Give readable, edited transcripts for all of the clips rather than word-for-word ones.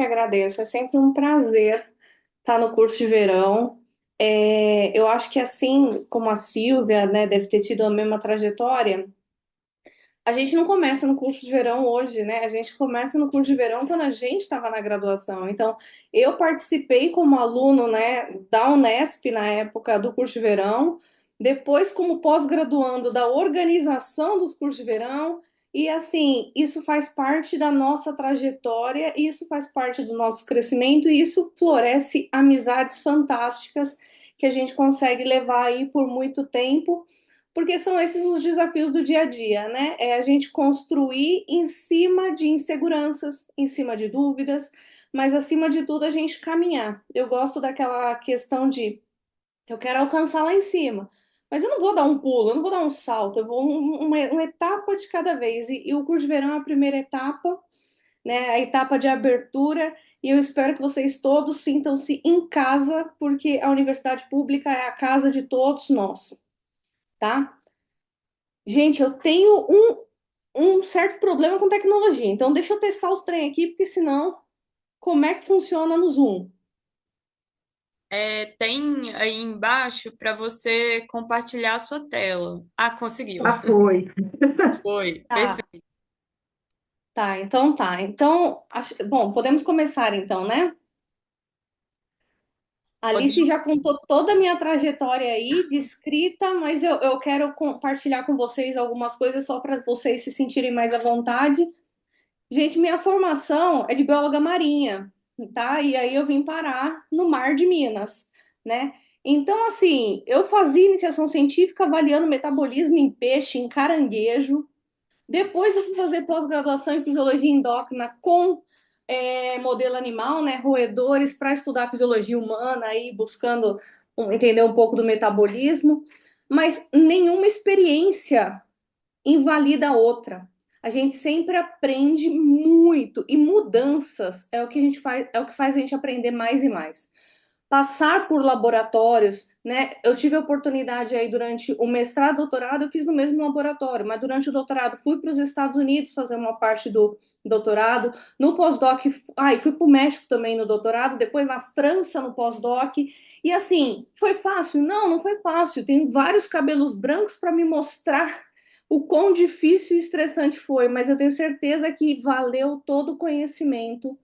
Que agradeço, é sempre um prazer estar no curso de verão. Eu acho que assim como a Silvia, né, deve ter tido a mesma trajetória, a gente não começa no curso de verão hoje, né? A gente começa no curso de verão quando a gente estava na graduação. Então, eu participei como aluno, né, da Unesp na época do curso de verão, depois como pós-graduando da organização dos cursos de verão, e assim, isso faz parte da nossa trajetória, isso faz parte do nosso crescimento, e isso floresce amizades fantásticas que a gente consegue levar aí por muito tempo porque são esses os desafios do dia a dia, né? É a gente construir em cima de inseguranças, em cima de dúvidas, mas acima de tudo a gente caminhar. Eu gosto daquela questão de eu quero alcançar lá em cima, mas eu não vou dar um pulo, eu não vou dar um salto, eu vou uma etapa de cada vez. E o curso de verão é a primeira etapa, né? A etapa de abertura. E eu espero que vocês todos sintam-se em casa, porque a universidade pública é a casa de todos nós, tá? Gente, eu tenho um certo problema com tecnologia, então deixa eu testar os trem aqui, porque senão, como é que funciona no Zoom? Tem aí embaixo para você compartilhar a sua tela. Ah, conseguiu. Ah, foi. Foi. Tá, Perfeito. tá, então tá. Então, bom, podemos começar então, né? A Alice Podemos. já contou toda a minha trajetória aí de escrita, mas eu quero compartilhar com vocês algumas coisas só para vocês se sentirem mais à vontade. Gente, minha formação é de bióloga marinha, tá? E aí eu vim parar no mar de Minas, né? Então, assim, eu fazia iniciação científica avaliando metabolismo em peixe, em caranguejo. Depois eu fui fazer pós-graduação em fisiologia endócrina com modelo animal, né? Roedores, para estudar a fisiologia humana, aí buscando entender um pouco do metabolismo. Mas nenhuma experiência invalida a outra. A gente sempre aprende muito e mudanças é o que a gente faz, é o que faz a gente aprender mais e mais. Passar por laboratórios, né? Eu tive a oportunidade aí durante o mestrado, doutorado, eu fiz no mesmo laboratório, mas durante o doutorado fui para os Estados Unidos fazer uma parte do doutorado, no pós-doc, fui para o México também no doutorado, depois na França no pós-doc, e assim, foi fácil? Não, não foi fácil. Tenho vários cabelos brancos para me mostrar o quão difícil e estressante foi, mas eu tenho certeza que valeu todo o conhecimento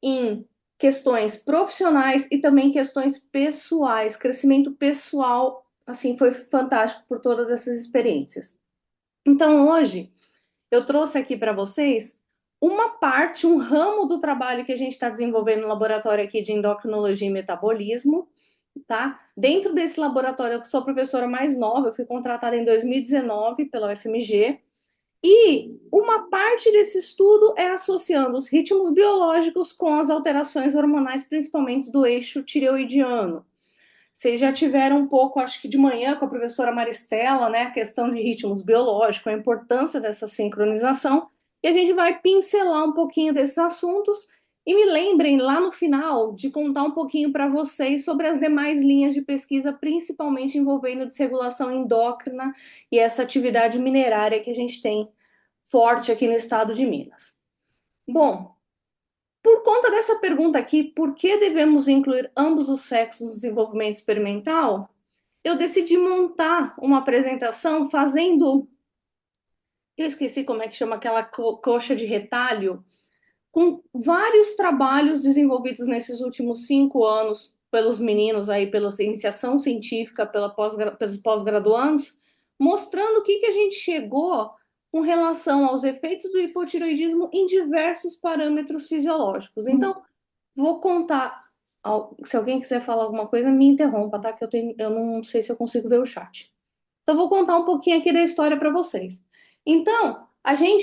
em questões profissionais e também questões pessoais. Crescimento pessoal, assim, foi fantástico por todas essas experiências. Então, hoje, eu trouxe aqui para vocês uma parte, um ramo do trabalho que a gente está desenvolvendo no laboratório aqui de endocrinologia e metabolismo, tá? Dentro desse laboratório, eu sou a professora mais nova, eu fui contratada em 2019 pela UFMG, e uma parte desse estudo é associando os ritmos biológicos com as alterações hormonais, principalmente do eixo tireoidiano. Vocês já tiveram um pouco, acho que de manhã, com a professora Maristela, né, a questão de ritmos biológicos, a importância dessa sincronização, e a gente vai pincelar um pouquinho desses assuntos. E me lembrem lá no final de contar um pouquinho para vocês sobre as demais linhas de pesquisa, principalmente envolvendo desregulação endócrina e essa atividade minerária que a gente tem forte aqui no estado de Minas. Bom, por conta dessa pergunta aqui, por que devemos incluir ambos os sexos no desenvolvimento experimental? Eu decidi montar uma apresentação fazendo, eu esqueci como é que chama aquela coxa de retalho, com vários trabalhos desenvolvidos nesses últimos 5 anos pelos meninos aí, pela iniciação científica, pelos pós-graduandos, mostrando o que a gente chegou com relação aos efeitos do hipotiroidismo em diversos parâmetros fisiológicos. Então, vou contar. Se alguém quiser falar alguma coisa, me interrompa, tá? Eu não sei se eu consigo ver o chat. Então, vou contar um pouquinho aqui da história para vocês. Então,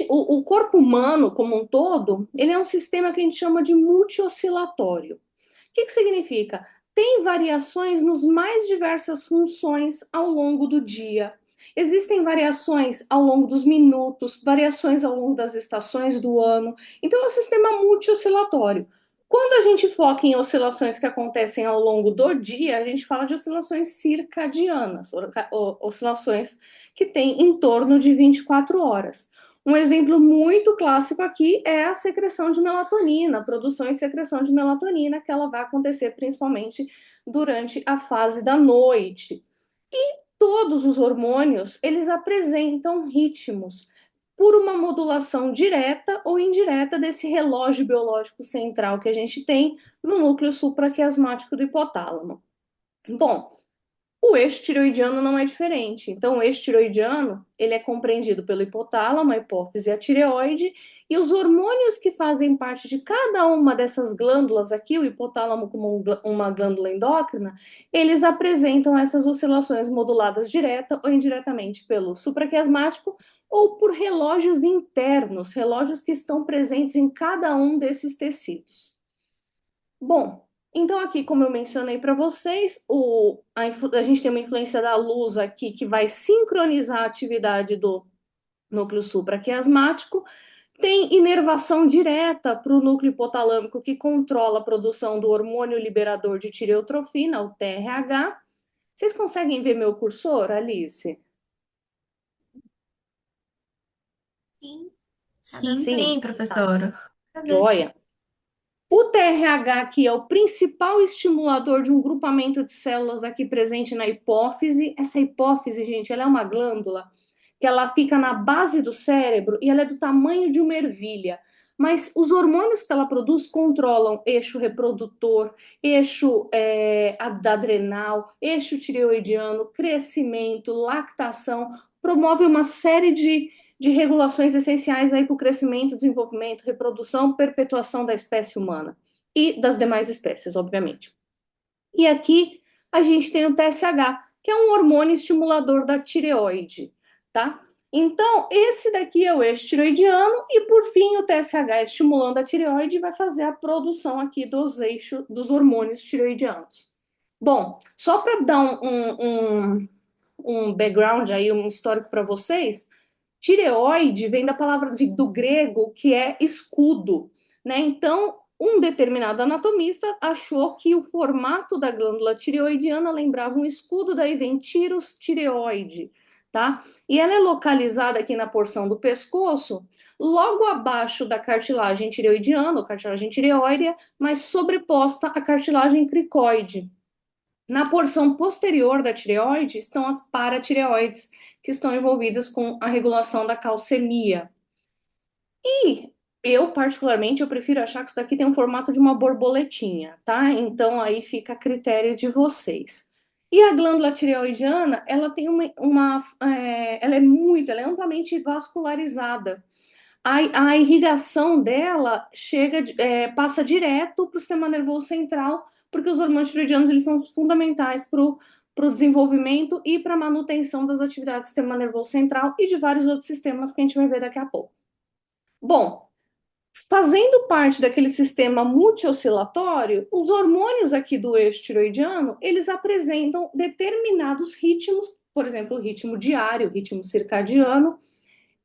o corpo humano como um todo, ele é um sistema que a gente chama de multioscilatório. O que significa? Tem variações nos mais diversas funções ao longo do dia. Existem variações ao longo dos minutos, variações ao longo das estações do ano. Então, é um sistema multioscilatório. Quando a gente foca em oscilações que acontecem ao longo do dia, a gente fala de oscilações circadianas, oscilações que têm em torno de 24 horas. Um exemplo muito clássico aqui é a secreção de melatonina, a produção e secreção de melatonina, que ela vai acontecer principalmente durante a fase da noite. E todos os hormônios, eles apresentam ritmos por uma modulação direta ou indireta desse relógio biológico central que a gente tem no núcleo supraquiasmático do hipotálamo. Bom, o eixo tireoidiano não é diferente. Então, o eixo tireoidiano, ele é compreendido pelo hipotálamo, a hipófise e a tireoide, e os hormônios que fazem parte de cada uma dessas glândulas aqui, o hipotálamo como uma glândula endócrina, eles apresentam essas oscilações moduladas direta ou indiretamente pelo supraquiasmático ou por relógios internos, relógios que estão presentes em cada um desses tecidos. Bom, então aqui, como eu mencionei para vocês, a gente tem uma influência da luz aqui que vai sincronizar a atividade do núcleo supraquiasmático, tem inervação direta para o núcleo hipotalâmico que controla a produção do hormônio liberador de tireotrofina, o TRH. Vocês conseguem ver meu cursor, Alice? Sim, tá dando Sim. pra Sim, Sim, professora. joia. O TRH aqui é o principal estimulador de um grupamento de células aqui presente na hipófise. Essa hipófise, gente, ela é uma glândula que ela fica na base do cérebro e ela é do tamanho de uma ervilha. Mas os hormônios que ela produz controlam eixo reprodutor, eixo adrenal, eixo tireoidiano, crescimento, lactação, promove uma série de regulações essenciais aí para o crescimento, desenvolvimento, reprodução, perpetuação da espécie humana e das demais espécies, obviamente. E aqui a gente tem o TSH, que é um hormônio estimulador da tireoide, tá? Então, esse daqui é o eixo tireoidiano e, por fim, o TSH estimulando a tireoide vai fazer a produção aqui dos eixos dos hormônios tireoidianos. Bom, só para dar um background aí, um histórico para vocês, tireoide vem da palavra do grego que é escudo, né? Então, um determinado anatomista achou que o formato da glândula tireoidiana lembrava um escudo, daí vem tiros tireoide, tá? E ela é localizada aqui na porção do pescoço, logo abaixo da cartilagem tireoidiana, ou cartilagem tireoidea, mas sobreposta à cartilagem cricoide. Na porção posterior da tireoide estão as paratireoides, que estão envolvidas com a regulação da calcemia. E eu, particularmente, eu prefiro achar que isso daqui tem um formato de uma borboletinha, tá? Então aí fica a critério de vocês. E a glândula tireoidiana, ela tem ela é amplamente vascularizada. A irrigação dela passa direto para o sistema nervoso central, porque os hormônios tireoidianos eles são fundamentais para o desenvolvimento e para a manutenção das atividades do sistema nervoso central e de vários outros sistemas que a gente vai ver daqui a pouco. Bom, fazendo parte daquele sistema multioscilatório, os hormônios aqui do eixo tireoidiano, eles apresentam determinados ritmos, por exemplo, o ritmo diário, o ritmo circadiano.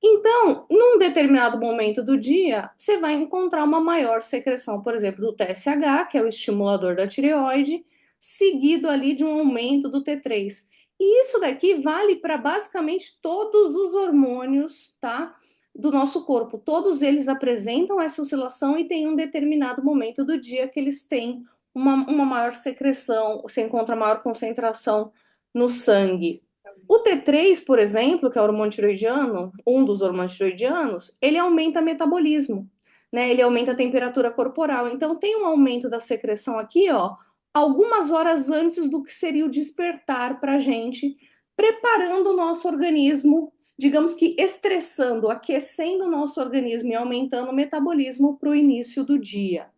Então, num determinado momento do dia, você vai encontrar uma maior secreção, por exemplo, do TSH, que é o estimulador da tireoide, seguido ali de um aumento do T3. E isso daqui vale para basicamente todos os hormônios, tá? Do nosso corpo. Todos eles apresentam essa oscilação e tem um determinado momento do dia que eles têm uma maior secreção, você encontra maior concentração no sangue. O T3, por exemplo, que é o hormônio tiroidiano, um dos hormônios tiroidianos, ele aumenta o metabolismo, né? Ele aumenta a temperatura corporal. Então tem um aumento da secreção aqui, ó, algumas horas antes do que seria o despertar para a gente, preparando o nosso organismo, digamos que estressando, aquecendo o nosso organismo e aumentando o metabolismo para o início do dia.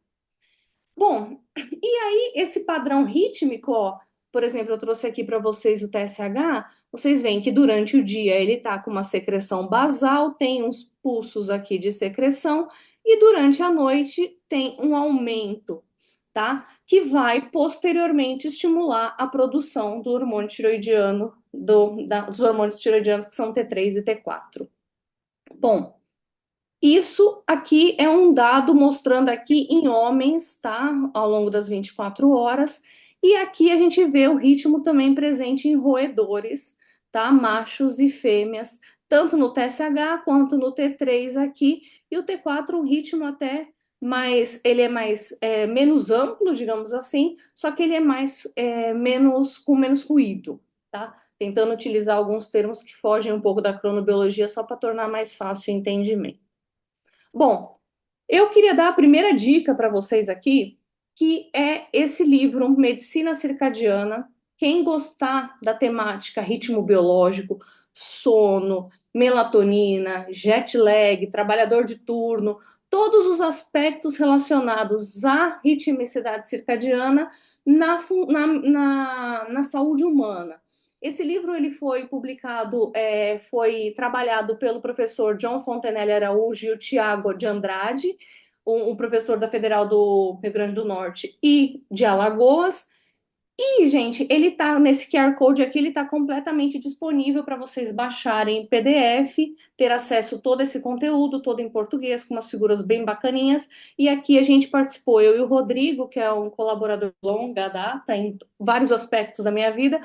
Bom, e aí esse padrão rítmico, ó, por exemplo, eu trouxe aqui para vocês o TSH, vocês veem que durante o dia ele está com uma secreção basal, tem uns pulsos aqui de secreção, e durante a noite tem um aumento, tá? Que vai posteriormente estimular a produção do hormônio tiroidiano, dos hormônios tiroidianos que são T3 e T4. Bom, isso aqui é um dado mostrando aqui em homens, tá? Ao longo das 24 horas. E aqui a gente vê o ritmo também presente em roedores, tá? Machos e fêmeas tanto no TSH quanto no T3 aqui, e o T4 um ritmo até mais, ele é mais menos amplo, digamos assim, só que ele é mais menos com menos ruído, tá? Tentando utilizar alguns termos que fogem um pouco da cronobiologia só para tornar mais fácil o entendimento. Bom, eu queria dar a primeira dica para vocês aqui, que é esse livro, Medicina Circadiana. Quem gostar da temática ritmo biológico, sono, melatonina, jet lag, trabalhador de turno, todos os aspectos relacionados à ritmicidade circadiana na saúde humana. Esse livro ele foi publicado, foi trabalhado pelo professor John Fontenelle Araújo e o Tiago de Andrade, um professor da Federal do Rio Grande do Norte e de Alagoas. E, gente, ele tá nesse QR Code aqui, ele tá completamente disponível para vocês baixarem em PDF, ter acesso a todo esse conteúdo, todo em português, com umas figuras bem bacaninhas. E aqui a gente participou, eu e o Rodrigo, que é um colaborador de longa data em vários aspectos da minha vida,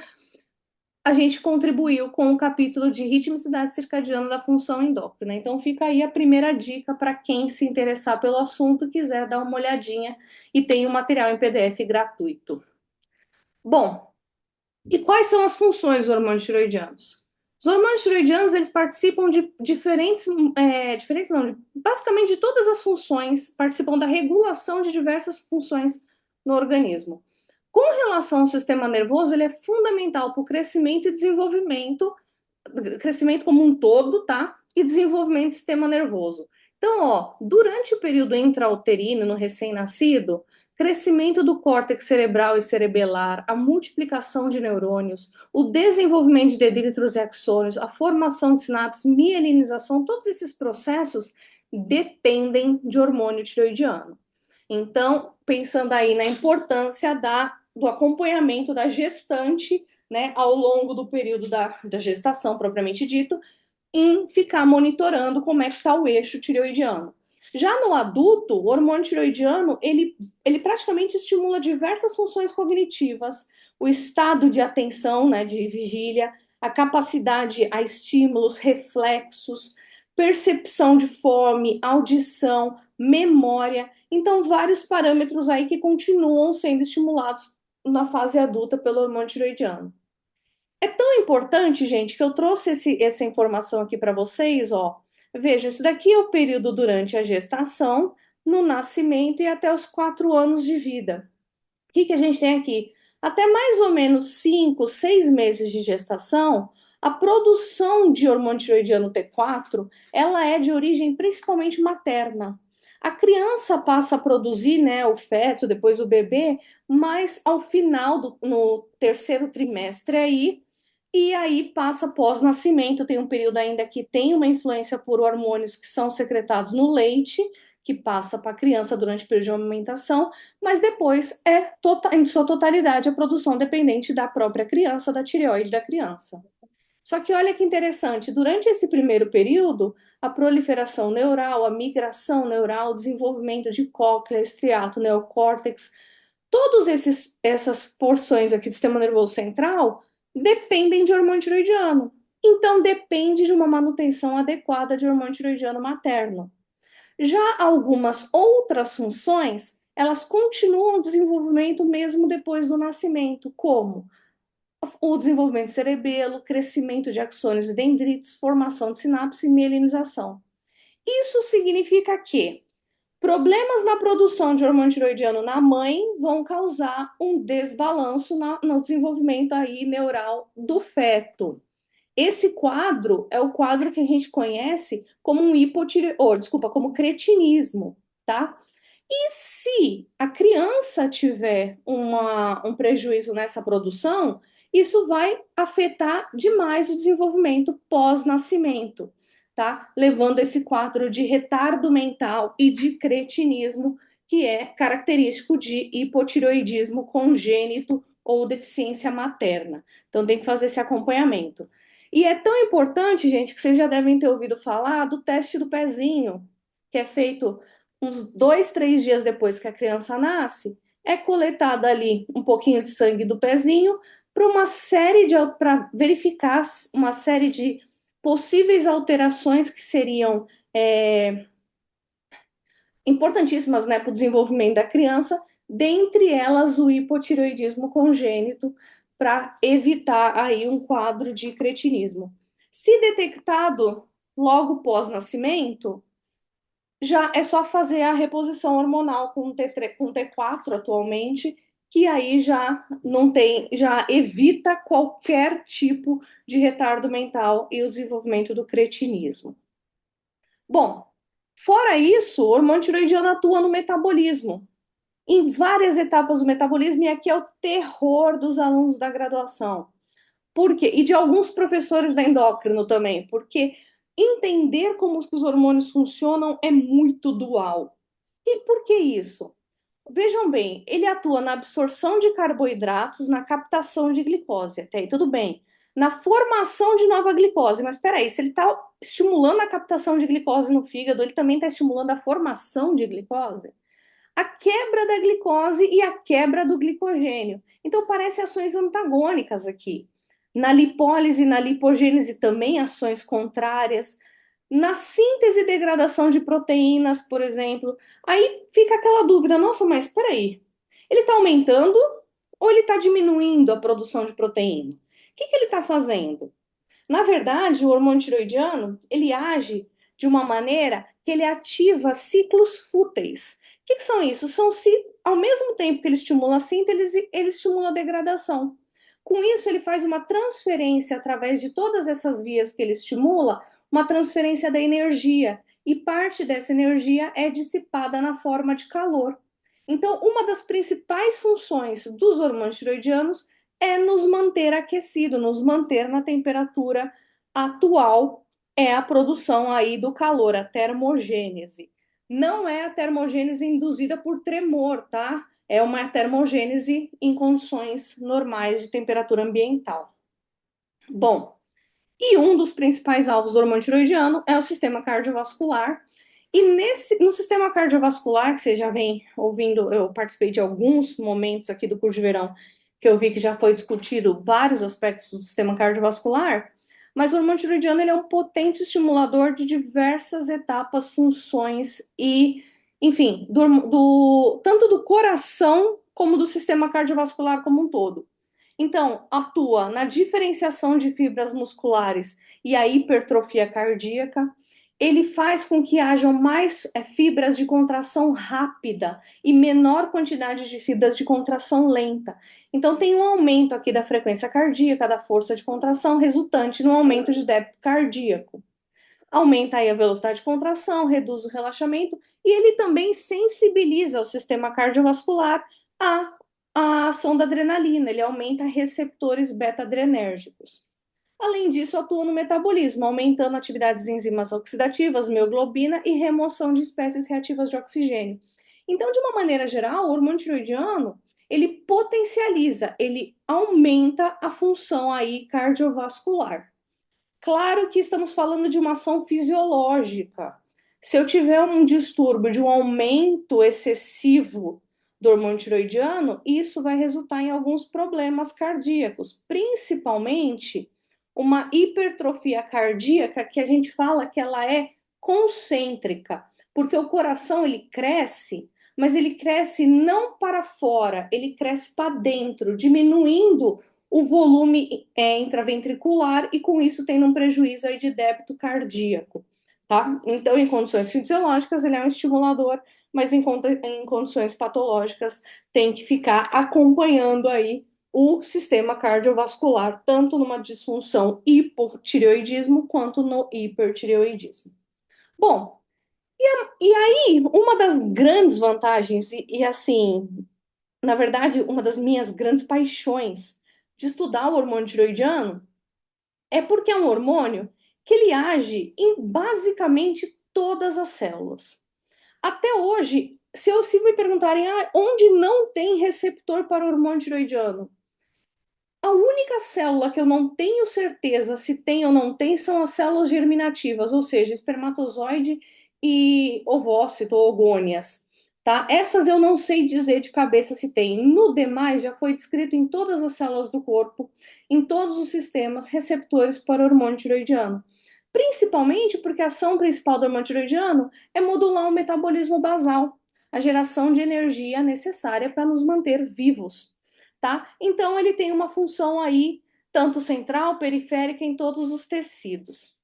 a gente contribuiu com o capítulo de ritmicidade circadiana da função endócrina. Então fica aí a primeira dica para quem se interessar pelo assunto e quiser dar uma olhadinha, e tem o material em PDF gratuito. Bom, e quais são as funções dos hormônios tiroidianos? Os hormônios tiroidianos, eles participam de basicamente de todas as funções, participam da regulação de diversas funções no organismo. Com relação ao sistema nervoso, ele é fundamental para o crescimento e desenvolvimento, crescimento como um todo, tá? E desenvolvimento do sistema nervoso. Então, ó, durante o período intrauterino, no recém-nascido, crescimento do córtex cerebral e cerebelar, a multiplicação de neurônios, o desenvolvimento de dendríticos e axônios, a formação de sinapses, mielinização, todos esses processos dependem de hormônio tiroidiano. Então, pensando aí na importância do acompanhamento da gestante, né, ao longo do período da gestação, propriamente dito, em ficar monitorando como é que está o eixo tireoidiano. Já no adulto, o hormônio tireoidiano, ele praticamente estimula diversas funções cognitivas, o estado de atenção, né, de vigília, a capacidade a estímulos, reflexos, percepção de fome, audição, memória. Então, vários parâmetros aí que continuam sendo estimulados na fase adulta pelo hormônio tireoidiano. É tão importante, gente, que eu trouxe essa informação aqui para vocês, ó. Veja, isso daqui é o período durante a gestação, no nascimento e até os 4 anos de vida. O que a gente tem aqui? Até mais ou menos 5, 6 meses de gestação, a produção de hormônio tiroidiano T4, ela é de origem principalmente materna. A criança passa a produzir, né, o feto, depois o bebê, mas ao final, no terceiro trimestre aí, e aí passa pós-nascimento, tem um período ainda que tem uma influência por hormônios que são secretados no leite, que passa para a criança durante o período de amamentação, mas depois em sua totalidade a produção dependente da própria criança, da tireoide da criança. Só que olha que interessante, durante esse primeiro período, a proliferação neural, a migração neural, o desenvolvimento de cóclea, estriato, neocórtex, todas essas porções aqui do sistema nervoso central dependem de hormônio tiroidiano. Então, depende de uma manutenção adequada de hormônio tiroidiano materno. Já algumas outras funções, elas continuam o desenvolvimento mesmo depois do nascimento, como o desenvolvimento de cerebelo, crescimento de axônios e dendritos, formação de sinapse e mielinização. Isso significa que problemas na produção de hormônio tiroidiano na mãe vão causar um desbalanço no desenvolvimento aí neural do feto. Esse quadro é o quadro que a gente conhece como como cretinismo, tá? E se a criança tiver um prejuízo nessa produção, isso vai afetar demais o desenvolvimento pós-nascimento, tá? Levando esse quadro de retardo mental e de cretinismo, que é característico de hipotireoidismo congênito ou deficiência materna. Então tem que fazer esse acompanhamento. E é tão importante, gente, que vocês já devem ter ouvido falar do teste do pezinho, que é feito uns 2, 3 dias depois que a criança nasce, é coletada ali um pouquinho de sangue do pezinho para verificar uma série de possíveis alterações que seriam importantíssimas, né, para o desenvolvimento da criança, dentre elas o hipotireoidismo congênito, para evitar aí um quadro de cretinismo. Se detectado logo pós-nascimento, já é só fazer a reposição hormonal com T4 atualmente, que aí já não tem, já evita qualquer tipo de retardo mental e o desenvolvimento do cretinismo. Bom, fora isso, o hormônio tiroidiano atua no metabolismo, em várias etapas do metabolismo, e aqui é o terror dos alunos da graduação. Por quê? E de alguns professores da endócrino também, porque entender como os hormônios funcionam é muito dual. E por que isso? Vejam bem, ele atua na absorção de carboidratos, na captação de glicose, até aí tudo bem. Na formação de nova glicose, mas peraí, se ele está estimulando a captação de glicose no fígado, ele também está estimulando a formação de glicose? A quebra da glicose e a quebra do glicogênio. Então, parecem ações antagônicas aqui. Na lipólise e na lipogênese também ações contrárias. Na síntese e degradação de proteínas, por exemplo, aí fica aquela dúvida, nossa, mas espera aí, ele está aumentando ou ele está diminuindo a produção de proteína? O que ele está fazendo? Na verdade, o hormônio tiroidiano, ele age de uma maneira que ele ativa ciclos fúteis. O que são isso? São ao mesmo tempo que ele estimula a síntese, ele estimula a degradação. Com isso, ele faz uma transferência através de todas essas vias que ele estimula, uma transferência da energia, e parte dessa energia é dissipada na forma de calor. Então, uma das principais funções dos hormônios tiroidianos é nos manter aquecido, nos manter na temperatura atual, é a produção aí do calor, a termogênese. Não é a termogênese induzida por tremor, tá? É uma termogênese em condições normais de temperatura ambiental. Bom, e um dos principais alvos do hormônio tiroidiano é o sistema cardiovascular. E no sistema cardiovascular, que você já vem ouvindo, eu participei de alguns momentos aqui do curso de verão, que eu vi que já foi discutido vários aspectos do sistema cardiovascular, mas o hormônio tiroidiano ele é um potente estimulador de diversas etapas, funções e, enfim, tanto do coração como do sistema cardiovascular como um todo. Então, atua na diferenciação de fibras musculares e a hipertrofia cardíaca. Ele faz com que hajam mais fibras de contração rápida e menor quantidade de fibras de contração lenta. Então, tem um aumento aqui da frequência cardíaca, da força de contração, resultante no aumento de débito cardíaco. Aumenta aí a velocidade de contração, reduz o relaxamento e ele também sensibiliza o sistema cardiovascular a ação da adrenalina, ele aumenta receptores beta-adrenérgicos. Além disso, atua no metabolismo, aumentando atividades de enzimas oxidativas, mioglobina e remoção de espécies reativas de oxigênio. Então, de uma maneira geral, o hormônio tiroidiano, ele potencializa, ele aumenta a função aí cardiovascular. Claro que estamos falando de uma ação fisiológica. Se eu tiver um distúrbio de um aumento excessivo do hormônio tiroidiano, isso vai resultar em alguns problemas cardíacos, principalmente uma hipertrofia cardíaca que a gente fala que ela é concêntrica, porque o coração ele cresce, mas ele cresce não para fora, ele cresce para dentro, diminuindo o volume intraventricular e com isso tendo um prejuízo aí de débito cardíaco, tá? Então, em condições fisiológicas, ele é um estimulador, mas em condições patológicas tem que ficar acompanhando aí o sistema cardiovascular, tanto numa disfunção hipotireoidismo quanto no hipertireoidismo. Bom, e aí, uma das grandes vantagens, e assim, na verdade, uma das minhas grandes paixões de estudar o hormônio tiroidiano é porque é um hormônio que ele age em basicamente todas as células. Até hoje, se me perguntarem onde não tem receptor para o hormônio tiroidiano, a única célula que eu não tenho certeza se tem ou não tem são as células germinativas, ou seja, espermatozoide e ovócito ou ogônias, tá? Essas eu não sei dizer de cabeça se tem. No demais, já foi descrito em todas as células do corpo, em todos os sistemas receptores para o hormônio tiroidiano. Principalmente porque a ação principal do hormônio tiroidiano é modular o metabolismo basal, a geração de energia necessária para nos manter vivos, tá? Então ele tem uma função aí, tanto central, periférica, em todos os tecidos.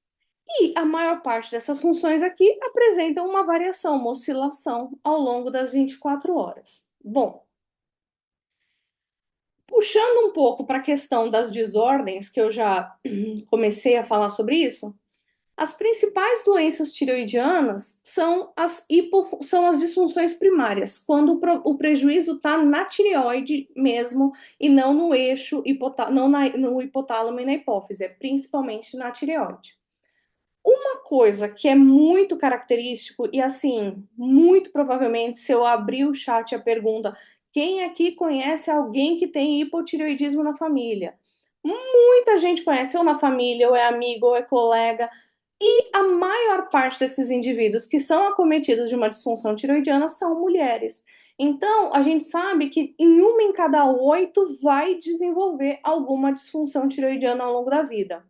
E a maior parte dessas funções aqui apresentam uma variação, uma oscilação ao longo das 24 horas. Bom, puxando um pouco para a questão das desordens, que eu já comecei a falar sobre isso, as principais doenças tireoidianas são as disfunções primárias, quando o prejuízo está na tireoide mesmo e não no eixo, não no hipotálamo e na hipófise, é principalmente na tireoide. Uma coisa que é muito característico, e assim, muito provavelmente, se eu abrir o chat e a pergunta, quem aqui conhece alguém que tem hipotireoidismo na família? Muita gente conhece, ou na família, ou é amigo, ou é colega. E a maior parte desses indivíduos que são acometidos de uma disfunção tiroidiana são mulheres. Então, a gente sabe que em uma em cada 8 vai desenvolver alguma disfunção tiroidiana ao longo da vida.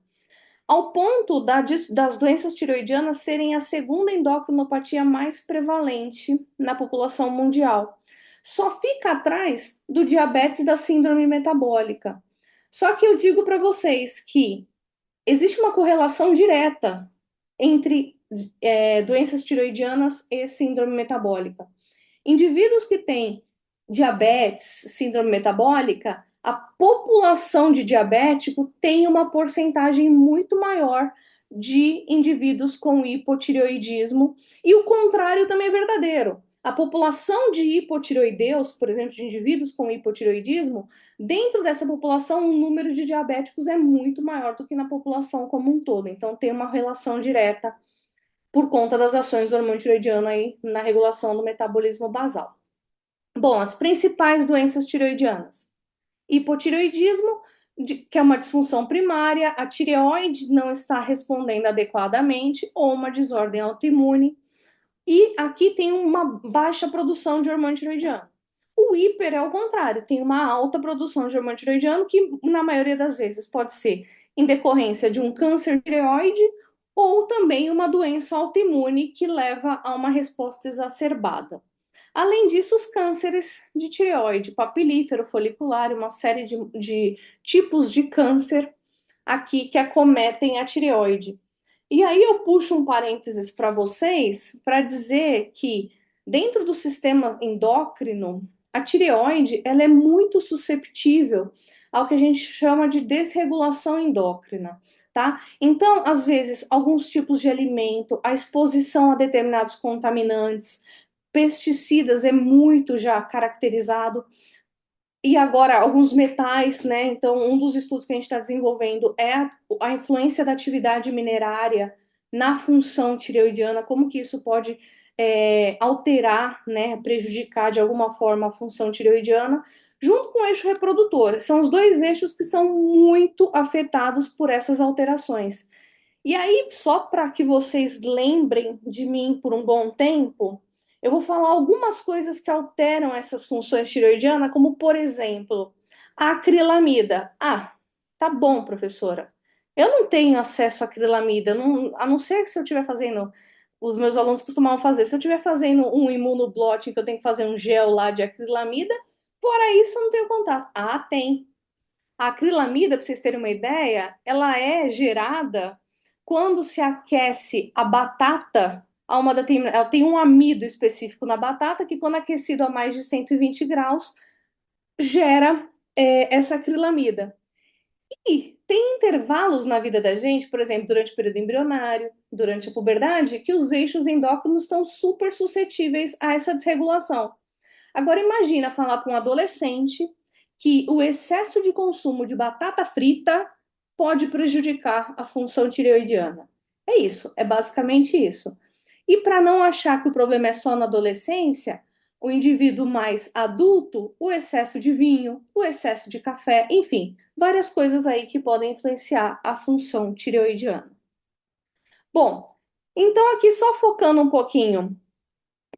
Ao ponto das doenças tiroidianas serem a segunda endocrinopatia mais prevalente na população mundial. Só fica atrás do diabetes e da síndrome metabólica. Só que eu digo para vocês que existe uma correlação direta entre doenças tiroidianas e síndrome metabólica. Indivíduos que têm diabetes, síndrome metabólica, a população de diabético tem uma porcentagem muito maior de indivíduos com hipotireoidismo, e o contrário também é verdadeiro. A população de hipotireoideus, por exemplo, de indivíduos com hipotireoidismo, dentro dessa população, o número de diabéticos é muito maior do que na população como um todo. Então, tem uma relação direta por conta das ações do hormônio tiroidiano aí na regulação do metabolismo basal. Bom, as principais doenças tiroidianas. Hipotireoidismo, que é uma disfunção primária, a tireoide não está respondendo adequadamente, ou uma desordem autoimune. E aqui tem uma baixa produção de hormônio tiroidiano. O hiper é o contrário, tem uma alta produção de hormônio tiroidiano, que na maioria das vezes pode ser em decorrência de um câncer de tireoide ou também uma doença autoimune que leva a uma resposta exacerbada. Além disso, os cânceres de tireoide, papilífero, folicular, uma série de tipos de câncer aqui que acometem a tireoide. E aí eu puxo um parênteses para vocês para dizer que dentro do sistema endócrino, a tireoide ela é muito susceptível ao que a gente chama de desregulação endócrina, tá? Então, às vezes, alguns tipos de alimento, a exposição a determinados contaminantes, pesticidas é muito já caracterizado. E agora, alguns metais, né? Então, um dos estudos que a gente está desenvolvendo é a influência da atividade minerária na função tireoidiana, como que isso pode alterar, né? Prejudicar de alguma forma a função tireoidiana, junto com o eixo reprodutor. São os dois eixos que são muito afetados por essas alterações. E aí, só para que vocês lembrem de mim por um bom tempo, eu vou falar algumas coisas que alteram essas funções tireoidianas, como, por exemplo, a acrilamida. Ah, tá bom, professora. Eu não tenho acesso à acrilamida, a não ser que se eu estiver fazendo, os meus alunos costumavam fazer, se eu estiver fazendo um imunoblotting, que eu tenho que fazer um gel lá de acrilamida, fora isso eu não tenho contato. Ah, tem. A acrilamida, para vocês terem uma ideia, ela é gerada quando se aquece a batata a uma determinada. Ela tem um amido específico na batata que, quando aquecido a mais de 120 graus, gera essa acrilamida. E tem intervalos na vida da gente, por exemplo, durante o período embrionário, durante a puberdade, que os eixos endócrinos estão super suscetíveis a essa desregulação. Agora imagina falar para um adolescente que o excesso de consumo de batata frita pode prejudicar a função tireoidiana. É isso, é basicamente isso. E para não achar que o problema é só na adolescência, o indivíduo mais adulto, o excesso de vinho, o excesso de café, enfim, várias coisas aí que podem influenciar a função tireoidiana. Bom, então aqui só focando um pouquinho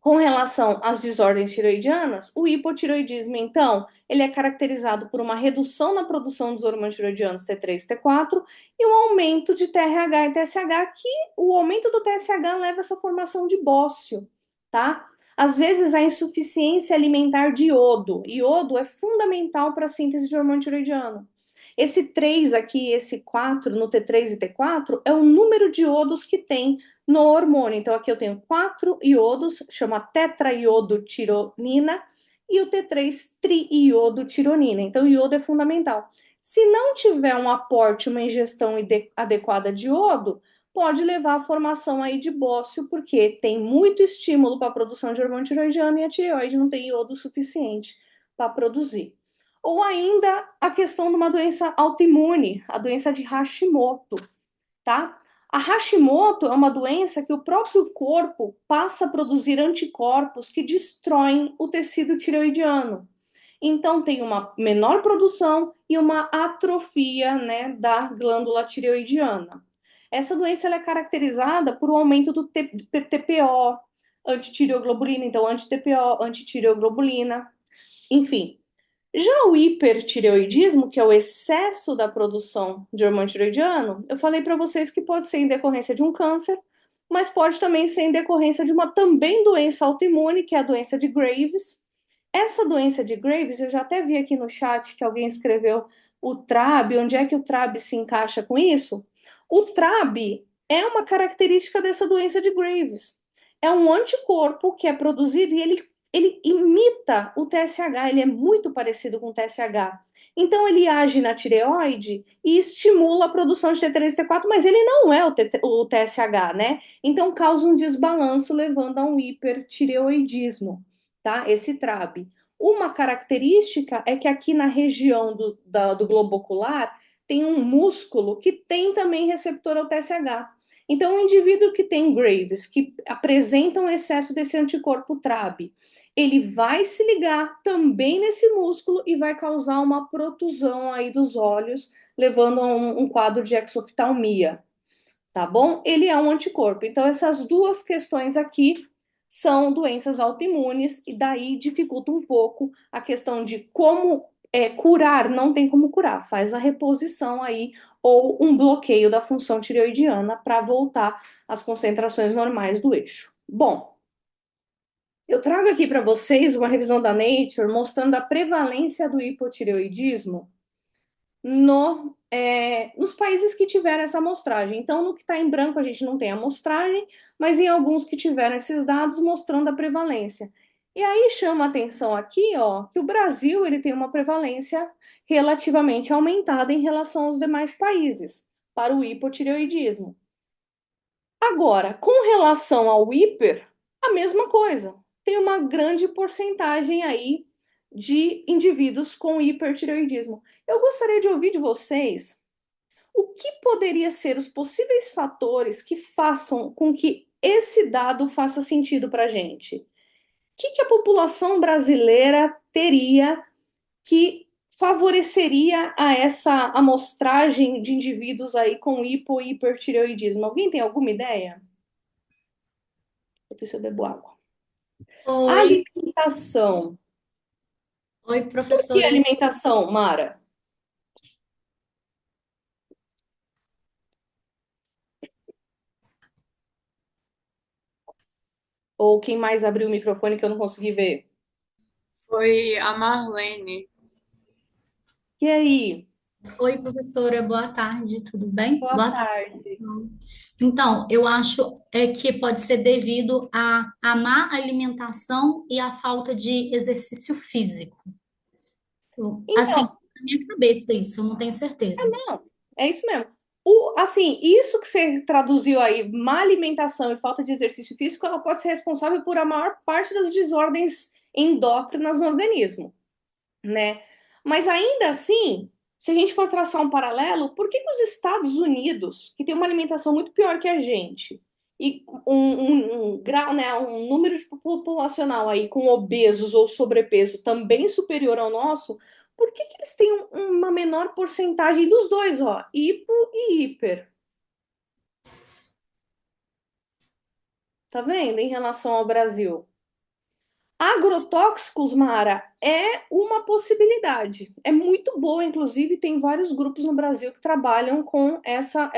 Com relação às desordens tiroidianas, o hipotiroidismo, então, ele é caracterizado por uma redução na produção dos hormônios tiroidianos T3 e T4 e um aumento de TRH e TSH, que o aumento do TSH leva a essa formação de bócio, tá? Às vezes, a insuficiência alimentar de iodo. Iodo é fundamental para a síntese de hormônio tiroidiano. Esse 3 aqui, esse 4 no T3 e T4 é o número de iodos que tem no hormônio. Então, aqui eu tenho 4 iodos, chama tetraiodotironina, e o T3 triiodotironina. Então, o iodo é fundamental. Se não tiver um aporte, uma ingestão adequada de iodo, pode levar à formação aí de bócio, porque tem muito estímulo para a produção de hormônio tiroidiano e a tireoide não tem iodo suficiente para produzir. Ou ainda a questão de uma doença autoimune, a doença de Hashimoto, tá? A Hashimoto é uma doença que o próprio corpo passa a produzir anticorpos que destroem o tecido tireoidiano. Então tem uma menor produção e uma atrofia, né, da glândula tireoidiana. Essa doença ela é caracterizada por um aumento do TPO, antitireoglobulina, então anti-TPO, antitireoglobulina, enfim. Já o hipertireoidismo, que é o excesso da produção de hormônio tireoidiano, eu falei para vocês que pode ser em decorrência de um câncer, mas pode também ser em decorrência de uma também doença autoimune, que é a doença de Graves. Essa doença de Graves, eu já até vi aqui no chat que alguém escreveu o TRAB, onde é que o TRAB se encaixa com isso? O TRAB é uma característica dessa doença de Graves. É um anticorpo que é produzido e ele imita o TSH, ele é muito parecido com o TSH. Então, ele age na tireoide e estimula a produção de T3 e T4, mas ele não é o TSH, né? Então, causa um desbalanço, levando a um hipertireoidismo, tá? Esse TRAB. Uma característica é que aqui na região do globo ocular tem um músculo que tem também receptor ao TSH. Então, o indivíduo que tem Graves, que apresenta um excesso desse anticorpo TRAB, ele vai se ligar também nesse músculo e vai causar uma protusão aí dos olhos, levando a um quadro de exoftalmia, tá bom? Ele é um anticorpo. Então, essas duas questões aqui são doenças autoimunes e daí dificulta um pouco a questão de como curar, não tem como curar, faz a reposição aí ou um bloqueio da função tireoidiana para voltar às concentrações normais do eixo. Bom, eu trago aqui para vocês uma revisão da Nature mostrando a prevalência do hipotireoidismo nos países que tiveram essa amostragem. Então, no que está em branco, a gente não tem amostragem, mas em alguns que tiveram esses dados mostrando a prevalência. E aí chama a atenção aqui, ó, que o Brasil ele tem uma prevalência relativamente aumentada em relação aos demais países para o hipotireoidismo. Agora, com relação ao hiper, a mesma coisa. Tem uma grande porcentagem aí de indivíduos com hipertireoidismo. Eu gostaria de ouvir de vocês o que poderia ser os possíveis fatores que façam com que esse dado faça sentido para a gente. O que a população brasileira teria que favoreceria a essa amostragem de indivíduos aí com hipo e hipertireoidismo? Alguém tem alguma ideia? Eu preciso beber água. Oi, Alimentação. oi, Por que professora. alimentação, Mara? Ou quem mais abriu o microfone que eu não consegui ver? Foi a Marlene. E aí? Oi, professora, boa tarde, tudo bem? Boa Boa tarde. tarde. Então, eu acho que pode ser devido à má alimentação e à falta de exercício físico. Assim, Então, na minha cabeça isso, eu não tenho certeza. não, é isso mesmo. Assim, isso que você traduziu aí, má alimentação e falta de exercício físico, ela pode ser responsável por a maior parte das desordens endócrinas no organismo, né? Mas ainda assim, se a gente for traçar um paralelo, por que os Estados Unidos, que tem uma alimentação muito pior que a gente, e um grau, né, um número de populacional aí com obesos ou sobrepeso também superior ao nosso, por que eles têm uma menor porcentagem dos dois, ó, hipo e hiper? Tá vendo? Em relação ao Brasil. Agrotóxicos, Mara, é uma possibilidade. É muito boa, inclusive, tem vários grupos no Brasil que trabalham com essa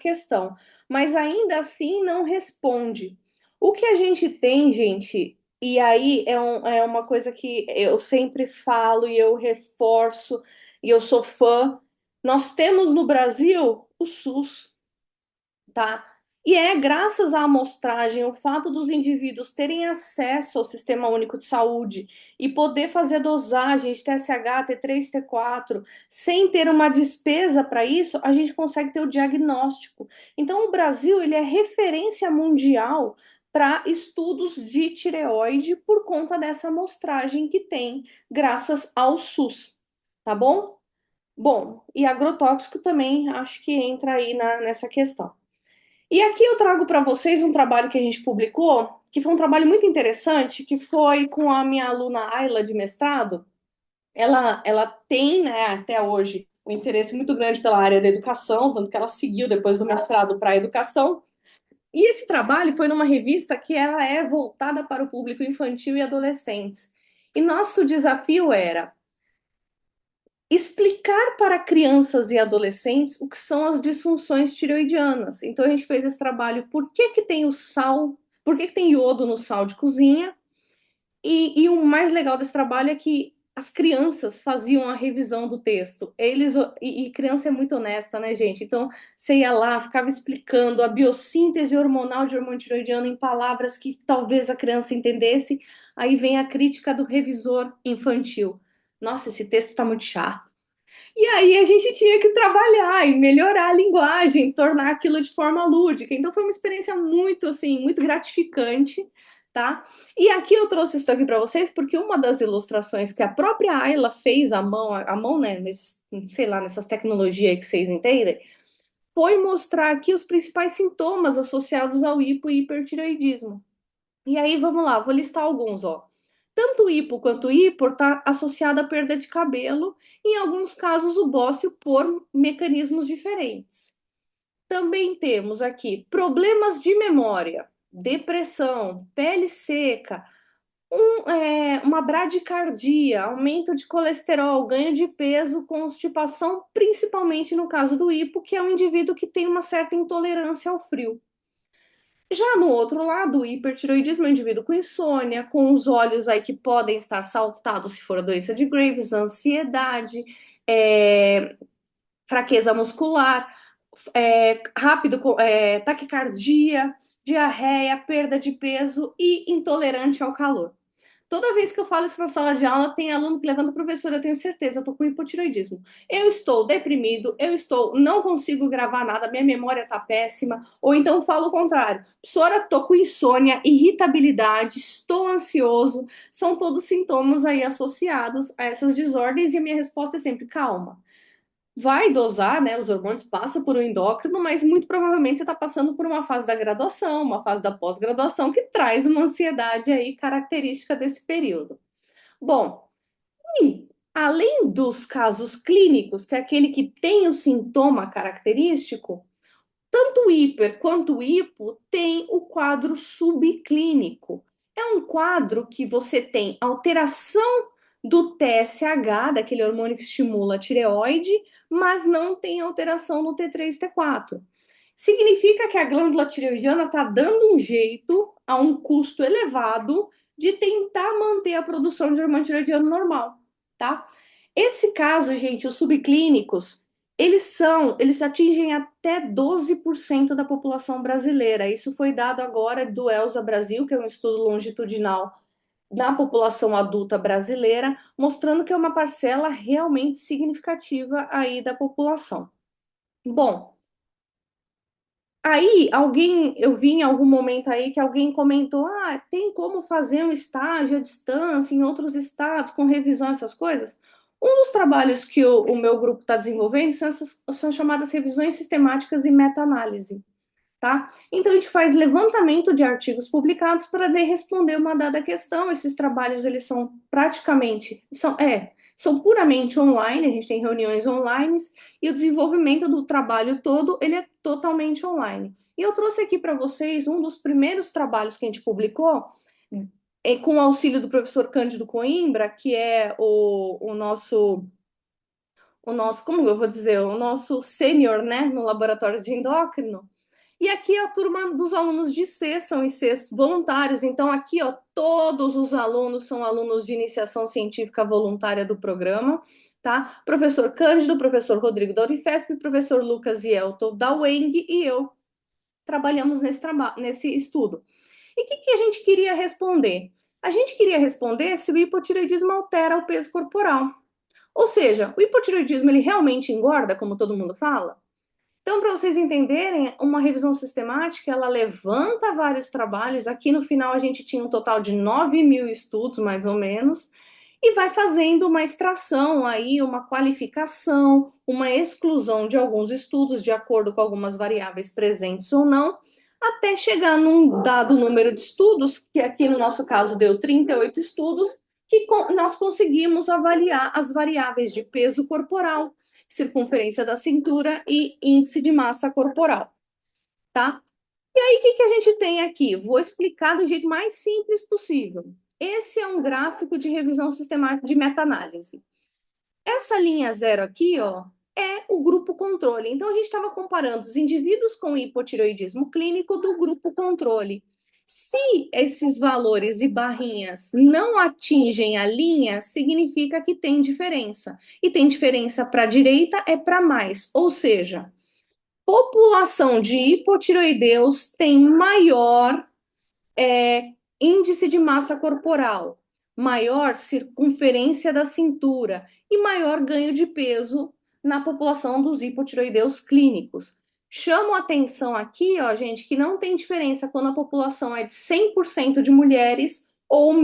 questão. Mas ainda assim não responde. O que a gente tem, gente, e aí é uma coisa que eu sempre falo e eu reforço, e eu sou fã. Nós temos no Brasil o SUS, tá? E é graças à amostragem, o fato dos indivíduos terem acesso ao Sistema Único de Saúde e poder fazer dosagem de TSH, T3, T4, sem ter uma despesa para isso, a gente consegue ter o diagnóstico. Então, o Brasil, ele é referência mundial para estudos de tireoide por conta dessa amostragem que tem, graças ao SUS, tá bom? Bom, e agrotóxico também acho que entra aí nessa questão. E aqui eu trago para vocês um trabalho que a gente publicou, que foi um trabalho muito interessante, que foi com a minha aluna Ayla de mestrado. Ela tem, né, até hoje, um interesse muito grande pela área da educação, tanto que ela seguiu depois do mestrado para a educação. E esse trabalho foi numa revista que ela é voltada para o público infantil e adolescentes. E nosso desafio era explicar para crianças e adolescentes o que são as disfunções tireoidianas. Então a gente fez esse trabalho, por que que tem o sal, por que que tem iodo no sal de cozinha? E o mais legal desse trabalho é que as crianças faziam a revisão do texto. E criança é muito honesta, né, gente? Então você ia lá, ficava explicando a biossíntese hormonal de hormônio tireoidiano em palavras que talvez a criança entendesse. Aí vem a crítica do revisor infantil. Nossa, esse texto está muito chato. E aí a gente tinha que trabalhar e melhorar a linguagem, tornar aquilo de forma lúdica. Então foi uma experiência muito assim, muito gratificante, tá? E aqui eu trouxe isso aqui para vocês porque uma das ilustrações que a própria Ayla fez à mão, né, nesses, sei lá, nessas tecnologias aí que vocês entendem, foi mostrar aqui os principais sintomas associados ao hipo e hipertireoidismo. E aí, vamos lá, vou listar alguns, ó. Tanto o hipo quanto o hipor está associado à perda de cabelo, em alguns casos o bócio por mecanismos diferentes. Também temos aqui problemas de memória, depressão, pele seca, uma bradicardia, aumento de colesterol, ganho de peso, constipação, principalmente no caso do hipo, que é um indivíduo que tem uma certa intolerância ao frio. Já no outro lado, o hipertiroidismo é um indivíduo com insônia, com os olhos aí que podem estar saltados se for a doença de Graves, ansiedade, é, fraqueza muscular, taquicardia, diarreia, perda de peso e intolerante ao calor. Toda vez que eu falo isso na sala de aula, tem aluno que levanta, professora, eu tenho certeza, eu tô com hipotiroidismo. Eu estou deprimido, não consigo gravar nada, minha memória tá péssima, ou então falo o contrário. Professora, tô com insônia, irritabilidade, estou ansioso, são todos sintomas aí associados a essas desordens, e a minha resposta é sempre calma. Vai dosar, né? Os hormônios passam por um endócrino, mas muito provavelmente você está passando por uma fase da graduação, uma fase da pós-graduação, que traz uma ansiedade aí característica desse período. Bom, e além dos casos clínicos, que é aquele que tem o sintoma característico, tanto o hiper quanto o hipo tem o quadro subclínico. É um quadro que você tem alteração do TSH, daquele hormônio que estimula a tireoide, mas não tem alteração no T3 e T4. Significa que a glândula tireoidiana está dando um jeito, a um custo elevado, de tentar manter a produção de hormônio tireoidiano normal, tá? Esse caso, gente, os subclínicos, eles atingem até 12% da população brasileira. Isso foi dado agora do ELSA Brasil, que é um estudo longitudinal na população adulta brasileira, mostrando que é uma parcela realmente significativa aí da população. Bom, aí eu vi em algum momento aí que alguém comentou, tem como fazer um estágio à distância em outros estados com revisão, essas coisas? Um dos trabalhos que o meu grupo está desenvolvendo são chamadas revisões sistemáticas e meta-análise, tá? Então a gente faz levantamento de artigos publicados para responder uma dada questão. Esses trabalhos eles são são puramente online, a gente tem reuniões online e o desenvolvimento do trabalho todo ele é totalmente online. E eu trouxe aqui para vocês um dos primeiros trabalhos que a gente publicou com o auxílio do professor Cândido Coimbra, que é o nosso, como eu vou dizer, o nosso sênior, né, no laboratório de endócrino. E aqui é a turma dos alunos de C, são os C voluntários. Então, aqui, ó, todos os alunos são alunos de iniciação científica voluntária do programa, tá? Professor Cândido, professor Rodrigo da Unifesp, professor Lucas e Elton da UENG e eu trabalhamos nesse estudo. E o que a gente queria responder? A gente queria responder se o hipotireoidismo altera o peso corporal. Ou seja, o hipotireoidismo ele realmente engorda, como todo mundo fala? Então, para vocês entenderem, uma revisão sistemática, ela levanta vários trabalhos. Aqui no final a gente tinha um total de 9.000 estudos, mais ou menos, e vai fazendo uma extração aí, uma qualificação, uma exclusão de alguns estudos, de acordo com algumas variáveis presentes ou não, até chegar num dado número de estudos, que aqui no nosso caso deu 38 estudos, que nós conseguimos avaliar as variáveis de peso corporal, circunferência da cintura e índice de massa corporal, tá? E aí, o que a gente tem aqui? Vou explicar do jeito mais simples possível. Esse é um gráfico de revisão sistemática de meta-análise. Essa linha zero aqui, ó, é o grupo controle. Então, a gente estava comparando os indivíduos com hipotireoidismo clínico do grupo controle. Se esses valores e barrinhas não atingem a linha, significa que tem diferença. E tem diferença para a direita é para mais. Ou seja, população de hipotireoideus tem maior índice de massa corporal, maior circunferência da cintura e maior ganho de peso na população dos hipotireoideus clínicos. Chamo a atenção aqui, ó, gente, que não tem diferença quando a população é de 100% de mulheres ou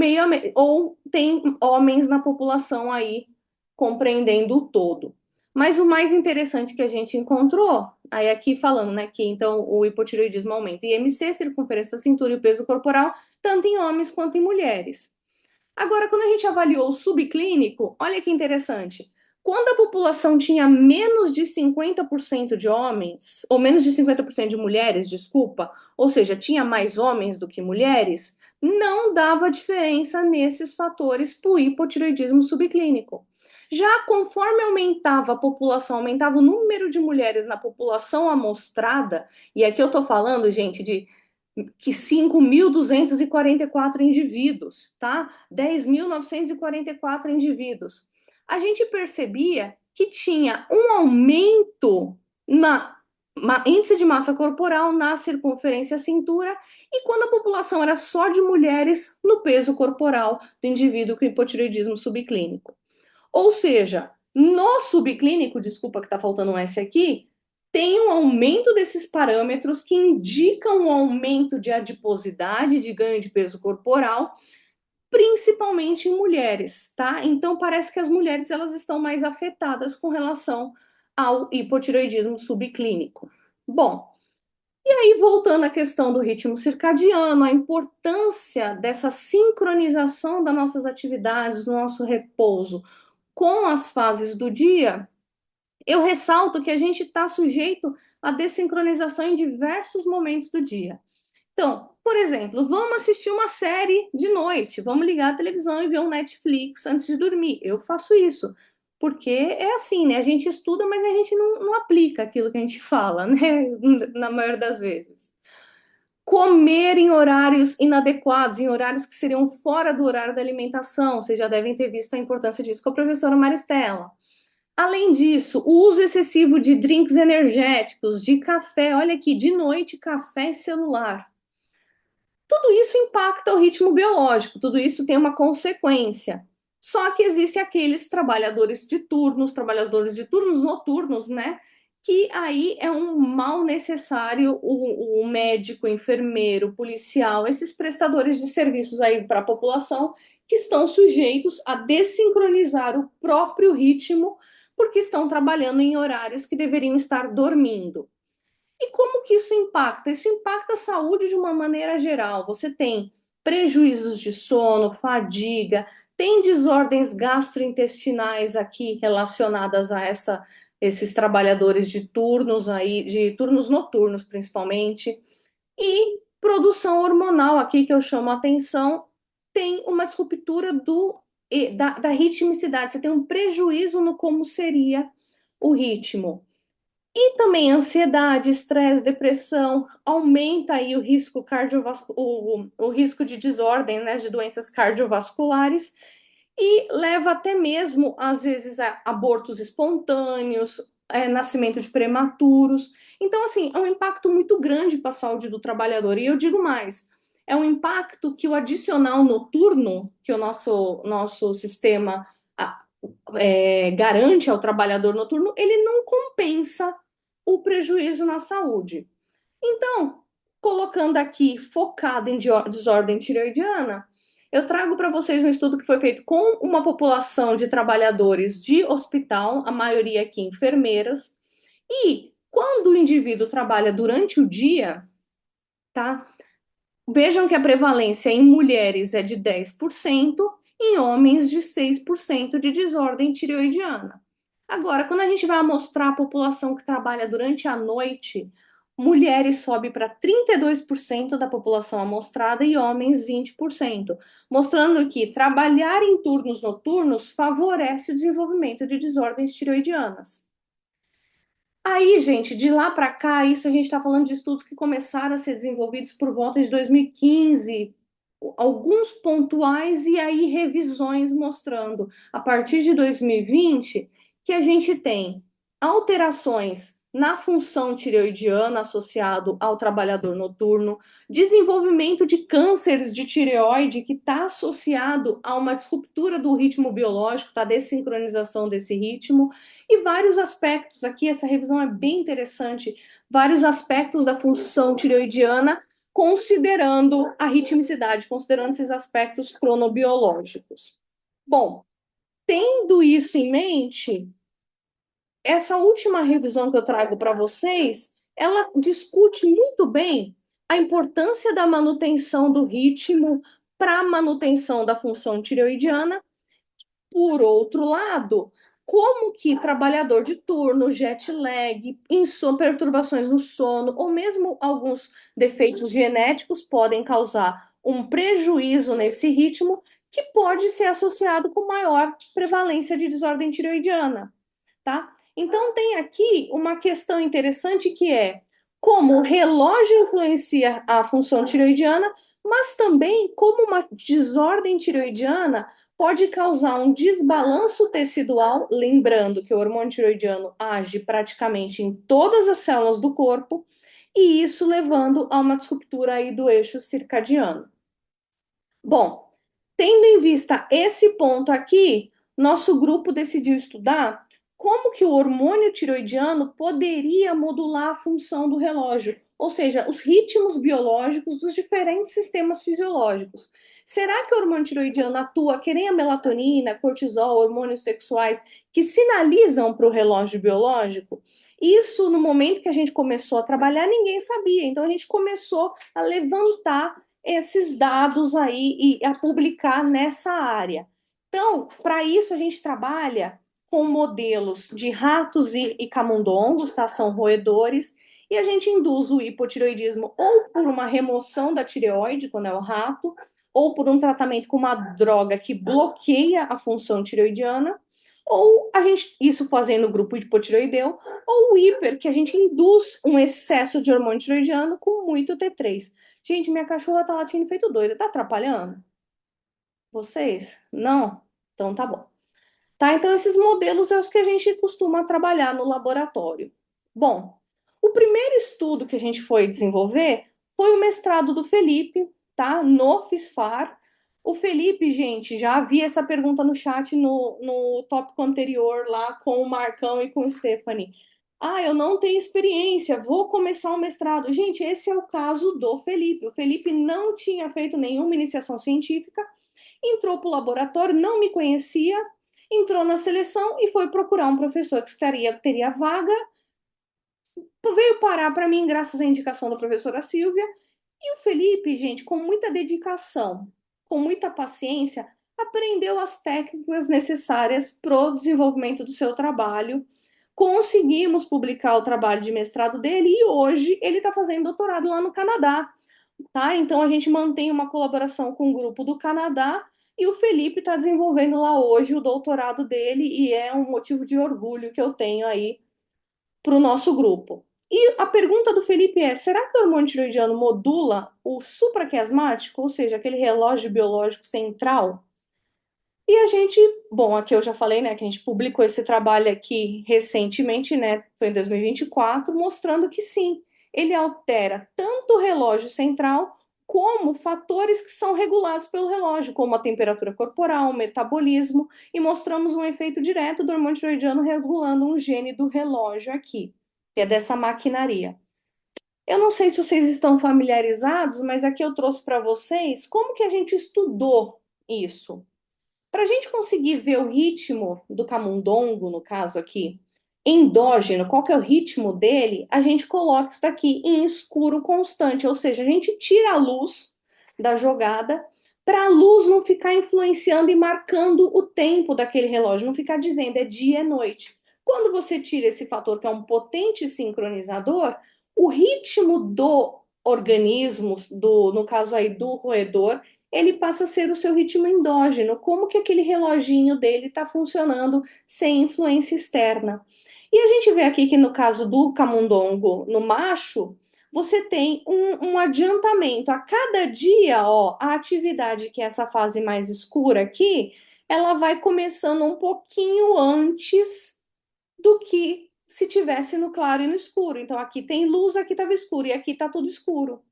tem homens na população aí compreendendo o todo. Mas o mais interessante que a gente encontrou, aí aqui falando, né, que então o hipotireoidismo aumenta IMC, circunferência da cintura e o peso corporal, tanto em homens quanto em mulheres. Agora, quando a gente avaliou o subclínico, olha que interessante. Quando a população tinha menos de 50% de homens, ou menos de 50% de mulheres, desculpa, ou seja, tinha mais homens do que mulheres, não dava diferença nesses fatores para o hipotireoidismo subclínico. Já conforme aumentava a população, aumentava o número de mulheres na população amostrada, e aqui eu estou falando, gente, de que 5.244 indivíduos, tá? 10.944 indivíduos. A gente percebia que tinha um aumento na índice de massa corporal, na circunferência cintura, e quando a população era só de mulheres, no peso corporal do indivíduo com hipotireoidismo subclínico. Ou seja, no subclínico, desculpa que está faltando um S aqui, tem um aumento desses parâmetros que indicam um aumento de adiposidade, de ganho de peso corporal, principalmente em mulheres, tá? Então parece que as mulheres elas estão mais afetadas com relação ao hipotireoidismo subclínico. Bom, e aí voltando à questão do ritmo circadiano, a importância dessa sincronização das nossas atividades, do nosso repouso com as fases do dia, eu ressalto que a gente está sujeito a desincronização em diversos momentos do dia. Então, por exemplo, vamos assistir uma série de noite, vamos ligar a televisão e ver um Netflix antes de dormir. Eu faço isso, porque é assim, né? A gente estuda, mas a gente não aplica aquilo que a gente fala, né? Na maioria das vezes. Comer em horários inadequados, em horários que seriam fora do horário da alimentação. Vocês já devem ter visto a importância disso com a professora Maristela. Além disso, o uso excessivo de drinks energéticos, de café, olha aqui, de noite, café e celular. Tudo isso impacta o ritmo biológico, tudo isso tem uma consequência. Só que existem aqueles trabalhadores de turnos noturnos, né? Que aí é um mal necessário o médico, o enfermeiro, o policial, esses prestadores de serviços aí para a população que estão sujeitos a desincronizar o próprio ritmo porque estão trabalhando em horários que deveriam estar dormindo. E como que isso impacta? Isso impacta a saúde de uma maneira geral. Você tem prejuízos de sono, fadiga, tem desordens gastrointestinais aqui relacionadas a esses trabalhadores de turnos aí, de turnos noturnos principalmente, e produção hormonal aqui que eu chamo a atenção tem uma disruptura da ritmicidade, você tem um prejuízo no como seria o ritmo. E também ansiedade, estresse, depressão, aumenta aí o risco o risco de desordem, né, de doenças cardiovasculares e leva até mesmo, às vezes, a abortos espontâneos, nascimento de prematuros. Então, assim, é um impacto muito grande para a saúde do trabalhador. E eu digo mais, é um impacto que o adicional noturno, que o nosso sistema garante ao trabalhador noturno, ele não compensa o prejuízo na saúde. Então, colocando aqui focado em desordem tireoidiana, eu trago para vocês um estudo que foi feito com uma população de trabalhadores de hospital, a maioria aqui enfermeiras, e quando o indivíduo trabalha durante o dia, tá? Vejam que a prevalência em mulheres é de 10%, em homens de 6% de desordem tireoidiana. Agora, quando a gente vai amostrar a população que trabalha durante a noite, mulheres sobe para 32% da população amostrada e homens 20%, mostrando que trabalhar em turnos noturnos favorece o desenvolvimento de desordens tireoidianas. Aí, gente, de lá para cá, isso a gente está falando de estudos que começaram a ser desenvolvidos por volta de 2015, alguns pontuais e aí revisões mostrando, a partir de 2020, que a gente tem alterações na função tireoidiana associado ao trabalhador noturno, desenvolvimento de cânceres de tireoide que está associado a uma disruptura do ritmo biológico, tá? Dessincronização desse ritmo, e vários aspectos aqui, essa revisão é bem interessante, vários aspectos da função tireoidiana, considerando a ritmicidade, considerando esses aspectos cronobiológicos. Bom, tendo isso em mente, essa última revisão que eu trago para vocês, ela discute muito bem a importância da manutenção do ritmo para a manutenção da função tireoidiana. Por outro lado, como que trabalhador de turno, jet lag, perturbações no sono, ou mesmo alguns defeitos genéticos podem causar um prejuízo nesse ritmo que pode ser associado com maior prevalência de desordem tireoidiana, tá? Então tem aqui uma questão interessante que é como o relógio influencia a função tireoidiana, mas também como uma desordem tireoidiana pode causar um desbalanço tecidual, lembrando que o hormônio tireoidiano age praticamente em todas as células do corpo, e isso levando a uma disruptura aí do eixo circadiano. Bom, tendo em vista esse ponto aqui, nosso grupo decidiu estudar como que o hormônio tireoidiano poderia modular a função do relógio, ou seja, os ritmos biológicos dos diferentes sistemas fisiológicos. Será que o hormônio tireoidiano atua que nem a melatonina, cortisol, hormônios sexuais que sinalizam para o relógio biológico? Isso, no momento que a gente começou a trabalhar, ninguém sabia. Então, a gente começou a levantar esses dados aí e a publicar nessa área. Então, para isso, a gente trabalha com modelos de ratos e camundongos, tá? São roedores, e a gente induz o hipotireoidismo ou por uma remoção da tireoide, quando é o rato, ou por um tratamento com uma droga que bloqueia a função tireoidiana, ou a gente, isso fazendo o grupo hipotireoideu, ou o hiper, que a gente induz um excesso de hormônio tireoidiano com muito T3. Gente, minha cachorra tá latindo feito doida, tá atrapalhando? Vocês? Não? Então tá bom. Tá, então esses modelos é os que a gente costuma trabalhar no laboratório. Bom, o primeiro estudo que a gente foi desenvolver foi o mestrado do Felipe, tá? No FISFAR. O Felipe, gente, já havia essa pergunta no chat no tópico anterior lá com o Marcão e com o Stephanie. Ah, eu não tenho experiência, vou começar o mestrado. Gente, esse é o caso do Felipe. O Felipe não tinha feito nenhuma iniciação científica, entrou para o laboratório, não me conhecia, entrou na seleção e foi procurar um professor que teria vaga, veio parar para mim graças à indicação da professora Silvia, e o Felipe, gente, com muita dedicação, com muita paciência, aprendeu as técnicas necessárias para o desenvolvimento do seu trabalho. Conseguimos publicar o trabalho de mestrado dele e hoje ele está fazendo doutorado lá no Canadá, tá? Então a gente mantém uma colaboração com o grupo do Canadá e o Felipe está desenvolvendo lá hoje o doutorado dele e é um motivo de orgulho que eu tenho aí para o nosso grupo. E a pergunta do Felipe é: será que o hormônio tiroidiano modula o supraquiasmático, ou seja, aquele relógio biológico central? E a gente, bom, aqui eu já falei, né, que a gente publicou esse trabalho aqui recentemente, né, foi em 2024, mostrando que sim, ele altera tanto o relógio central como fatores que são regulados pelo relógio, como a temperatura corporal, o metabolismo, e mostramos um efeito direto do hormônio tiroidiano regulando um gene do relógio aqui, que é dessa maquinaria. Eu não sei se vocês estão familiarizados, mas aqui eu trouxe para vocês como que a gente estudou isso. Para a gente conseguir ver o ritmo do camundongo, no caso aqui, endógeno, qual que é o ritmo dele, a gente coloca isso daqui em escuro constante, ou seja, a gente tira a luz da jogada para a luz não ficar influenciando e marcando o tempo daquele relógio, não ficar dizendo é dia e noite. Quando você tira esse fator que é um potente sincronizador, o ritmo do organismo, no caso aí do roedor, ele passa a ser o seu ritmo endógeno, como que aquele reloginho dele está funcionando sem influência externa. E a gente vê aqui que no caso do camundongo, no macho, você tem um adiantamento. A cada dia, ó, a atividade, que é essa fase mais escura aqui, ela vai começando um pouquinho antes do que se tivesse no claro e no escuro. Então aqui tem luz, aqui estava escuro, e aqui está tudo escuro.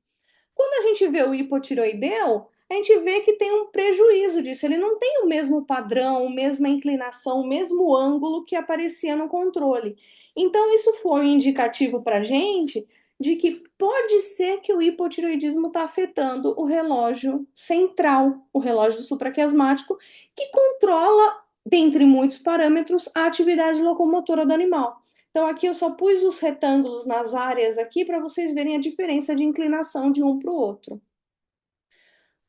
Quando a gente vê o hipotiroideu, a gente vê que tem um prejuízo disso. Ele não tem o mesmo padrão, a mesma inclinação, o mesmo ângulo que aparecia no controle. Então, isso foi um indicativo para a gente de que pode ser que o hipotiroidismo está afetando o relógio central, o relógio supraquiasmático, que controla, dentre muitos parâmetros, a atividade locomotora do animal. Então, aqui eu só pus os retângulos nas áreas aqui para vocês verem a diferença de inclinação de um para o outro.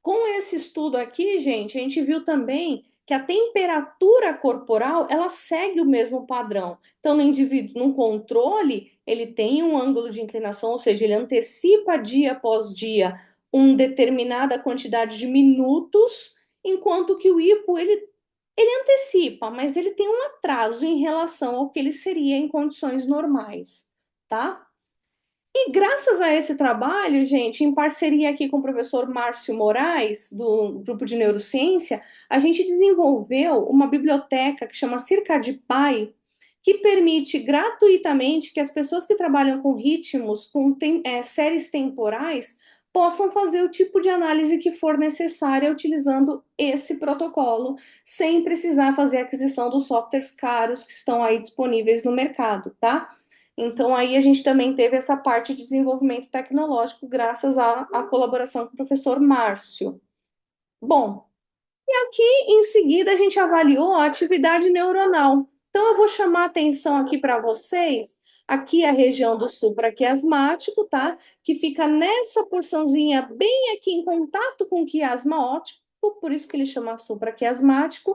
Com esse estudo aqui, gente, a gente viu também que a temperatura corporal, ela segue o mesmo padrão. Então, no indivíduo, num controle, ele tem um ângulo de inclinação, ou seja, ele antecipa dia após dia uma determinada quantidade de minutos, enquanto que o hipo, ele antecipa, mas ele tem um atraso em relação ao que ele seria em condições normais, tá? E graças a esse trabalho, gente, em parceria aqui com o professor Márcio Moraes, do grupo de neurociência, a gente desenvolveu uma biblioteca que chama CircadiPy, que permite gratuitamente que as pessoas que trabalham com ritmos, com séries temporais, possam fazer o tipo de análise que for necessária utilizando esse protocolo, sem precisar fazer a aquisição dos softwares caros que estão aí disponíveis no mercado, tá? Então, aí a gente também teve essa parte de desenvolvimento tecnológico, graças à colaboração com o professor Márcio. Bom, aqui em seguida a gente avaliou a atividade neuronal. Então, eu vou chamar a atenção aqui para vocês, aqui a região do supraquiasmático, tá? Que fica nessa porçãozinha bem aqui em contato com o quiasma óptico, por isso que ele chama supraquiasmático.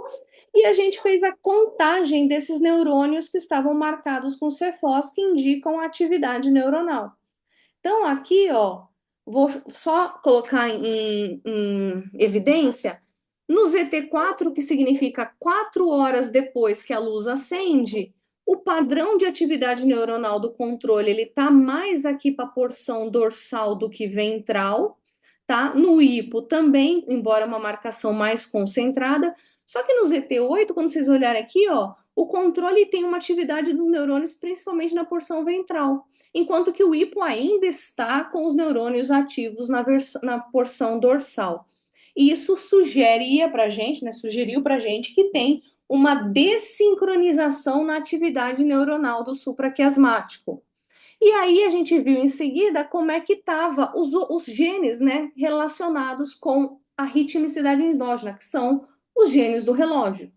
E a gente fez a contagem desses neurônios que estavam marcados com Cefos, que indicam a atividade neuronal. Então, aqui, ó, vou só colocar em evidência, no ZT4, que significa 4 horas depois que a luz acende, o padrão de atividade neuronal do controle, ele tá mais aqui para a porção dorsal do que ventral, tá? No hipo também, embora uma marcação mais concentrada, só que no ZT8, quando vocês olharem aqui, ó, o controle tem uma atividade dos neurônios principalmente na porção ventral, enquanto que o hipo ainda está com os neurônios ativos na porção dorsal. E isso sugeria para a gente, né, sugeriu para a gente que tem uma desincronização na atividade neuronal do supraquiasmático. E aí a gente viu em seguida como é que estavam os genes, né, relacionados com a ritmicidade endógena, que são os genes do relógio.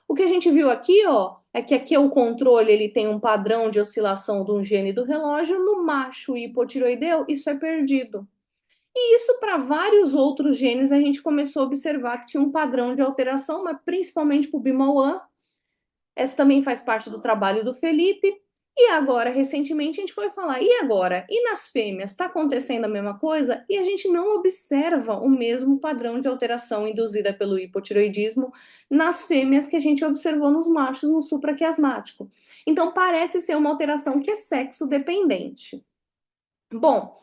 O que a gente viu aqui, ó, é que aqui o controle ele tem um padrão de oscilação de um gene do relógio, no macho hipotiroideu isso é perdido. E isso para vários outros genes a gente começou a observar que tinha um padrão de alteração, mas principalmente para o BIMAL1. Essa também faz parte do trabalho do Felipe. E agora, recentemente, a gente foi falar, e agora? E nas fêmeas? Está acontecendo a mesma coisa? E a gente não observa o mesmo padrão de alteração induzida pelo hipotireoidismo nas fêmeas que a gente observou nos machos no supraquiasmático. Então, parece ser uma alteração que é sexo dependente. Bom,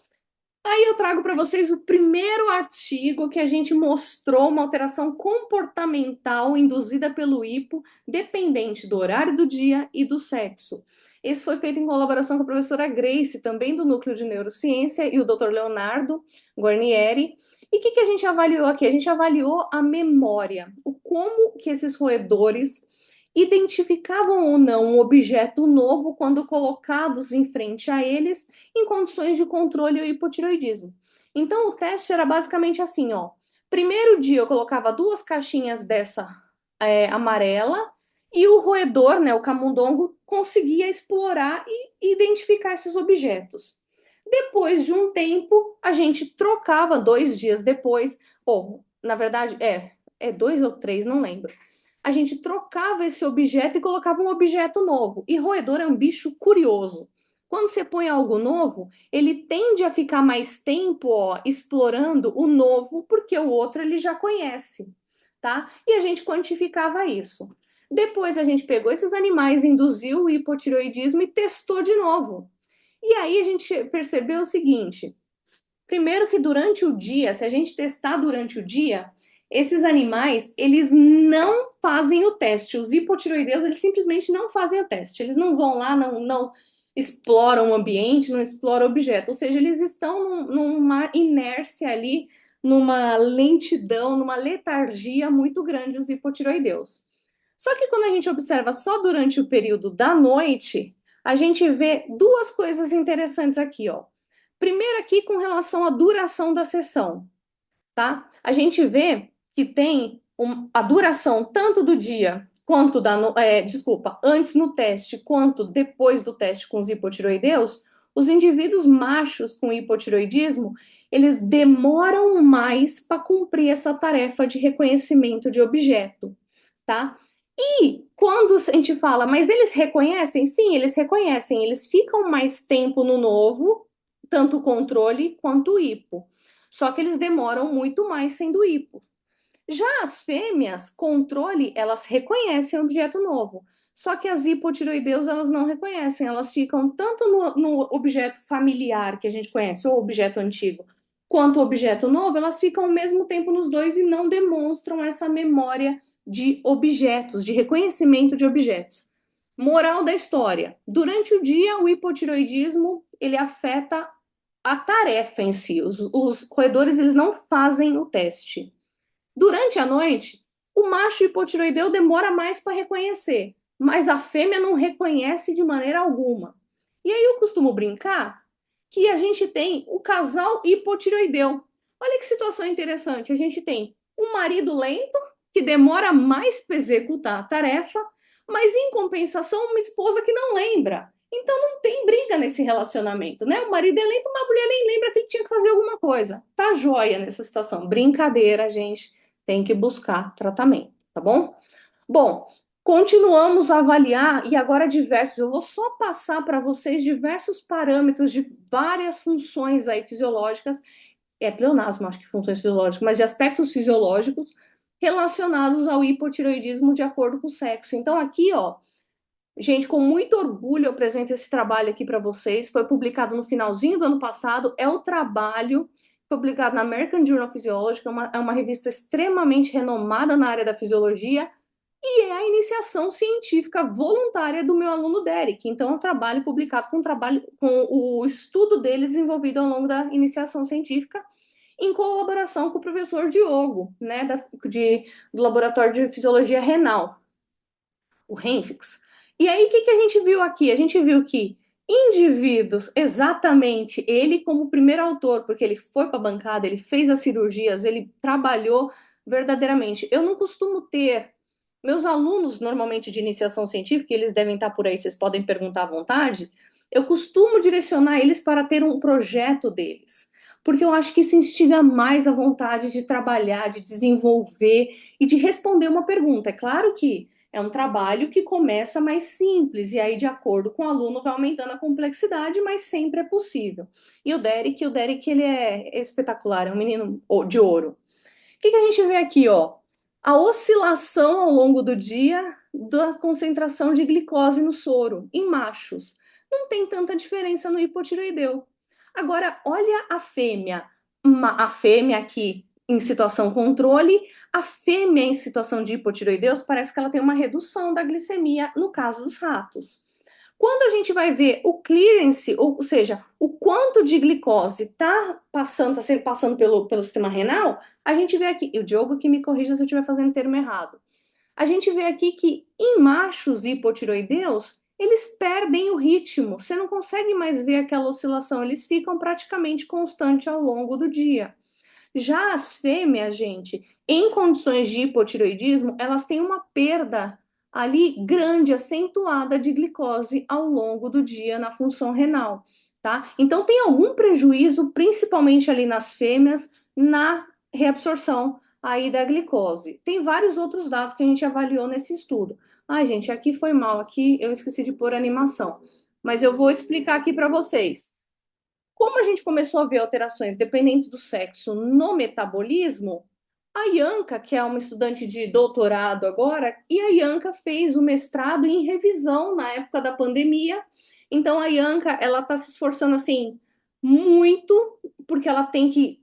aí eu trago para vocês o primeiro artigo que a gente mostrou uma alteração comportamental induzida pelo hipo, dependente do horário do dia e do sexo. Esse foi feito em colaboração com a professora Grace, também do Núcleo de Neurociência, e o Dr. Leonardo Guarnieri. E o que a gente avaliou aqui? A gente avaliou a memória, o como que esses roedores identificavam ou não um objeto novo quando colocados em frente a eles em condições de controle ao hipotireoidismo. Então, o teste era basicamente assim, ó. Primeiro dia eu colocava 2 caixinhas dessa amarela e o roedor, né, o camundongo, conseguia explorar e identificar esses objetos. Depois de um tempo, a gente trocava 2 dias depois, ou na verdade, é 2 ou 3, não lembro. A gente trocava esse objeto e colocava um objeto novo. E roedor é um bicho curioso. Quando você põe algo novo, ele tende a ficar mais tempo, ó, explorando o novo, porque o outro ele já conhece, tá? E a gente quantificava isso. Depois a gente pegou esses animais, induziu o hipotireoidismo e testou de novo. E aí a gente percebeu o seguinte: primeiro que durante o dia, se a gente testar durante o dia, esses animais, eles não fazem o teste. Os hipotireoideus, eles simplesmente não fazem o teste. Eles não vão lá, não exploram o ambiente, não exploram o objeto. Ou seja, eles estão numa inércia ali, numa lentidão, numa letargia muito grande, os hipotireoideus. Só que quando a gente observa só durante o período da noite, a gente vê 2 coisas interessantes aqui, ó. Primeiro aqui com relação à duração da sessão, tá? A gente vê que tem a duração tanto do dia quanto antes no teste quanto depois do teste com os hipotireoideus, os indivíduos machos com hipotireoidismo, eles demoram mais para cumprir essa tarefa de reconhecimento de objeto, tá? E quando a gente fala, mas eles reconhecem? Sim, eles reconhecem, eles ficam mais tempo no novo, tanto o controle quanto o hipo. Só que eles demoram muito mais sendo hipo. Já as fêmeas, controle, elas reconhecem objeto novo. Só que as hipotireoideus, elas não reconhecem. Elas ficam tanto no objeto familiar, que a gente conhece, ou objeto antigo, quanto o objeto novo, elas ficam ao mesmo tempo nos dois e não demonstram essa memória de objetos, de reconhecimento de objetos. Moral da história: durante o dia, o hipotireoidismo, ele afeta a tarefa em si. Os roedores, eles não fazem o teste. Durante a noite, o macho hipotireoideu demora mais para reconhecer, mas a fêmea não reconhece de maneira alguma. E aí eu costumo brincar que a gente tem o casal hipotireoideu. Olha que situação interessante. A gente tem um marido lento, que demora mais para executar a tarefa, mas em compensação, uma esposa que não lembra. Então não tem briga nesse relacionamento, né? O marido é lento, uma mulher nem lembra que ele tinha que fazer alguma coisa. Tá joia nessa situação. Brincadeira, gente. Tem que buscar tratamento, tá bom? Bom, continuamos a avaliar e agora diversos. Eu vou só passar para vocês diversos parâmetros de várias funções aí fisiológicas, pleonasmo, acho que funções fisiológicas, mas de aspectos fisiológicos relacionados ao hipotireoidismo de acordo com o sexo. Então aqui, ó, gente, com muito orgulho eu apresento esse trabalho aqui para vocês. Foi publicado no finalzinho do ano passado. É o trabalho publicado na American Journal of Physiology, que é uma revista extremamente renomada na área da fisiologia, e é a iniciação científica voluntária do meu aluno Derek. Então, é um trabalho publicado com o estudo dele desenvolvido ao longo da iniciação científica, em colaboração com o professor Diogo, né, do Laboratório de Fisiologia Renal, o RENFIX. E aí, o que a gente viu aqui? A gente viu que indivíduos, exatamente, ele como primeiro autor, porque ele foi para a bancada, ele fez as cirurgias, ele trabalhou verdadeiramente. Eu não costumo ter meus alunos, normalmente de iniciação científica, eles devem estar por aí, vocês podem perguntar à vontade, eu costumo direcionar eles para ter um projeto deles, porque eu acho que isso instiga mais a vontade de trabalhar, de desenvolver e de responder uma pergunta. É claro que É um trabalho que começa mais simples, e aí, de acordo com o aluno, vai aumentando a complexidade, mas sempre é possível. E o Derek, ele é espetacular, é um menino de ouro. O que que a gente vê aqui, ó? A oscilação ao longo do dia da concentração de glicose no soro, em machos. Não tem tanta diferença no hipotireoideu. Agora, olha a fêmea. A fêmea aqui em situação controle, a fêmea em situação de hipotireoideus, parece que ela tem uma redução da glicemia no caso dos ratos. Quando a gente vai ver o clearance, ou seja, o quanto de glicose está passando pelo sistema renal, a gente vê aqui, e o Diogo que me corrija se eu estiver fazendo termo errado, a gente vê aqui que em machos hipotiroideus, eles perdem o ritmo, você não consegue mais ver aquela oscilação, eles ficam praticamente constantes ao longo do dia. Já as fêmeas, gente, em condições de hipotiroidismo, elas têm uma perda ali grande, acentuada de glicose ao longo do dia na função renal, tá? Então tem algum prejuízo, principalmente ali nas fêmeas, na reabsorção aí da glicose. Tem vários outros dados que a gente avaliou nesse estudo. Ai, gente, aqui foi mal, aqui eu esqueci de pôr animação, mas eu vou explicar aqui para vocês. Como a gente começou a ver alterações dependentes do sexo no metabolismo, a Ianca, que é uma estudante de doutorado agora, e a Ianca fez o mestrado em revisão na época da pandemia. Então a Ianca, ela está se esforçando assim muito, porque ela tem que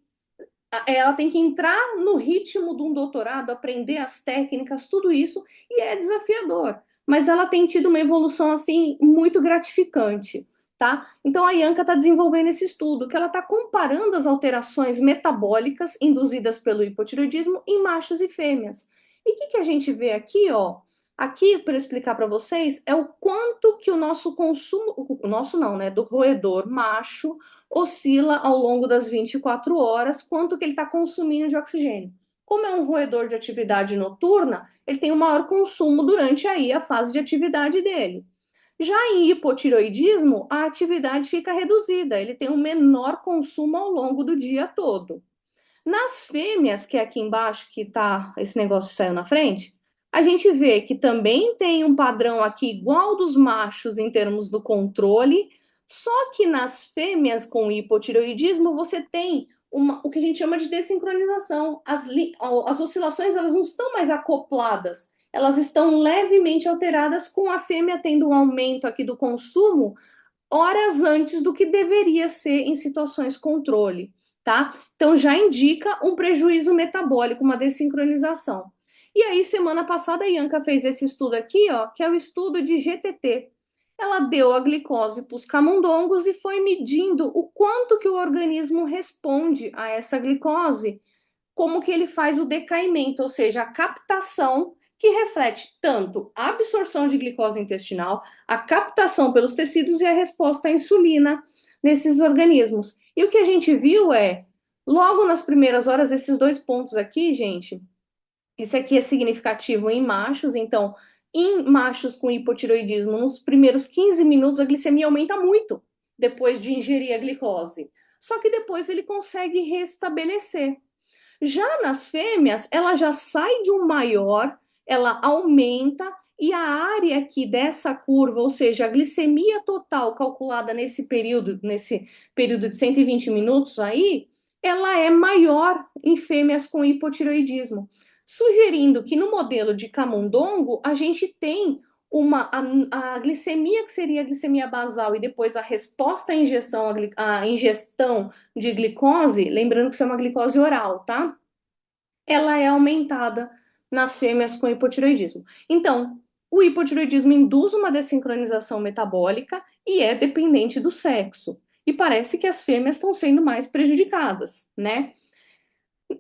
entrar no ritmo de um doutorado, aprender as técnicas, tudo isso, e é desafiador. Mas ela tem tido uma evolução assim muito gratificante, tá? Então a Ianca está desenvolvendo esse estudo, que ela está comparando as alterações metabólicas induzidas pelo hipotireoidismo em machos e fêmeas. E o que a gente vê aqui, ó? Aqui, para eu explicar para vocês, é o quanto que o nosso consumo, o nosso não, né, do roedor macho, oscila ao longo das 24 horas, quanto que ele está consumindo de oxigênio. Como é um roedor de atividade noturna, ele tem um maior consumo durante aí a fase de atividade dele. Já em hipotiroidismo, a atividade fica reduzida, ele tem um menor consumo ao longo do dia todo. Nas fêmeas, que é aqui embaixo, que tá, esse negócio saiu na frente, a gente vê que também tem um padrão aqui igual dos machos em termos do controle, só que nas fêmeas com hipotireoidismo você tem o que a gente chama de dessincronização. As oscilações elas não estão mais acopladas, elas estão levemente alteradas, com a fêmea tendo um aumento aqui do consumo horas antes do que deveria ser em situações controle, tá? Então já indica um prejuízo metabólico, uma dessincronização. E aí, semana passada, a Ianca fez esse estudo aqui, ó, que é o estudo de GTT. Ela deu a glicose para os camundongos e foi medindo o quanto que o organismo responde a essa glicose, como que ele faz o decaimento, ou seja, a captação, que reflete tanto a absorção de glicose intestinal, a captação pelos tecidos e a resposta à insulina nesses organismos. E o que a gente viu é, logo nas primeiras horas, esses dois pontos aqui, gente, esse aqui é significativo em machos, então, em machos com hipotiroidismo, nos primeiros 15 minutos a glicemia aumenta muito depois de ingerir a glicose. Só que depois ele consegue restabelecer. Já nas fêmeas, ela já sai de um maior, ela aumenta, e a área aqui dessa curva, ou seja, a glicemia total calculada nesse período de 120 minutos aí, ela é maior em fêmeas com hipotiroidismo, sugerindo que no modelo de camundongo a gente tem a glicemia, que seria a glicemia basal, e depois a resposta à injeção, a ingestão de glicose, lembrando que isso é uma glicose oral, tá? Ela é aumentada nas fêmeas com hipotiroidismo. Então, o hipotiroidismo induz uma dessincronização metabólica e é dependente do sexo. E parece que as fêmeas estão sendo mais prejudicadas, né?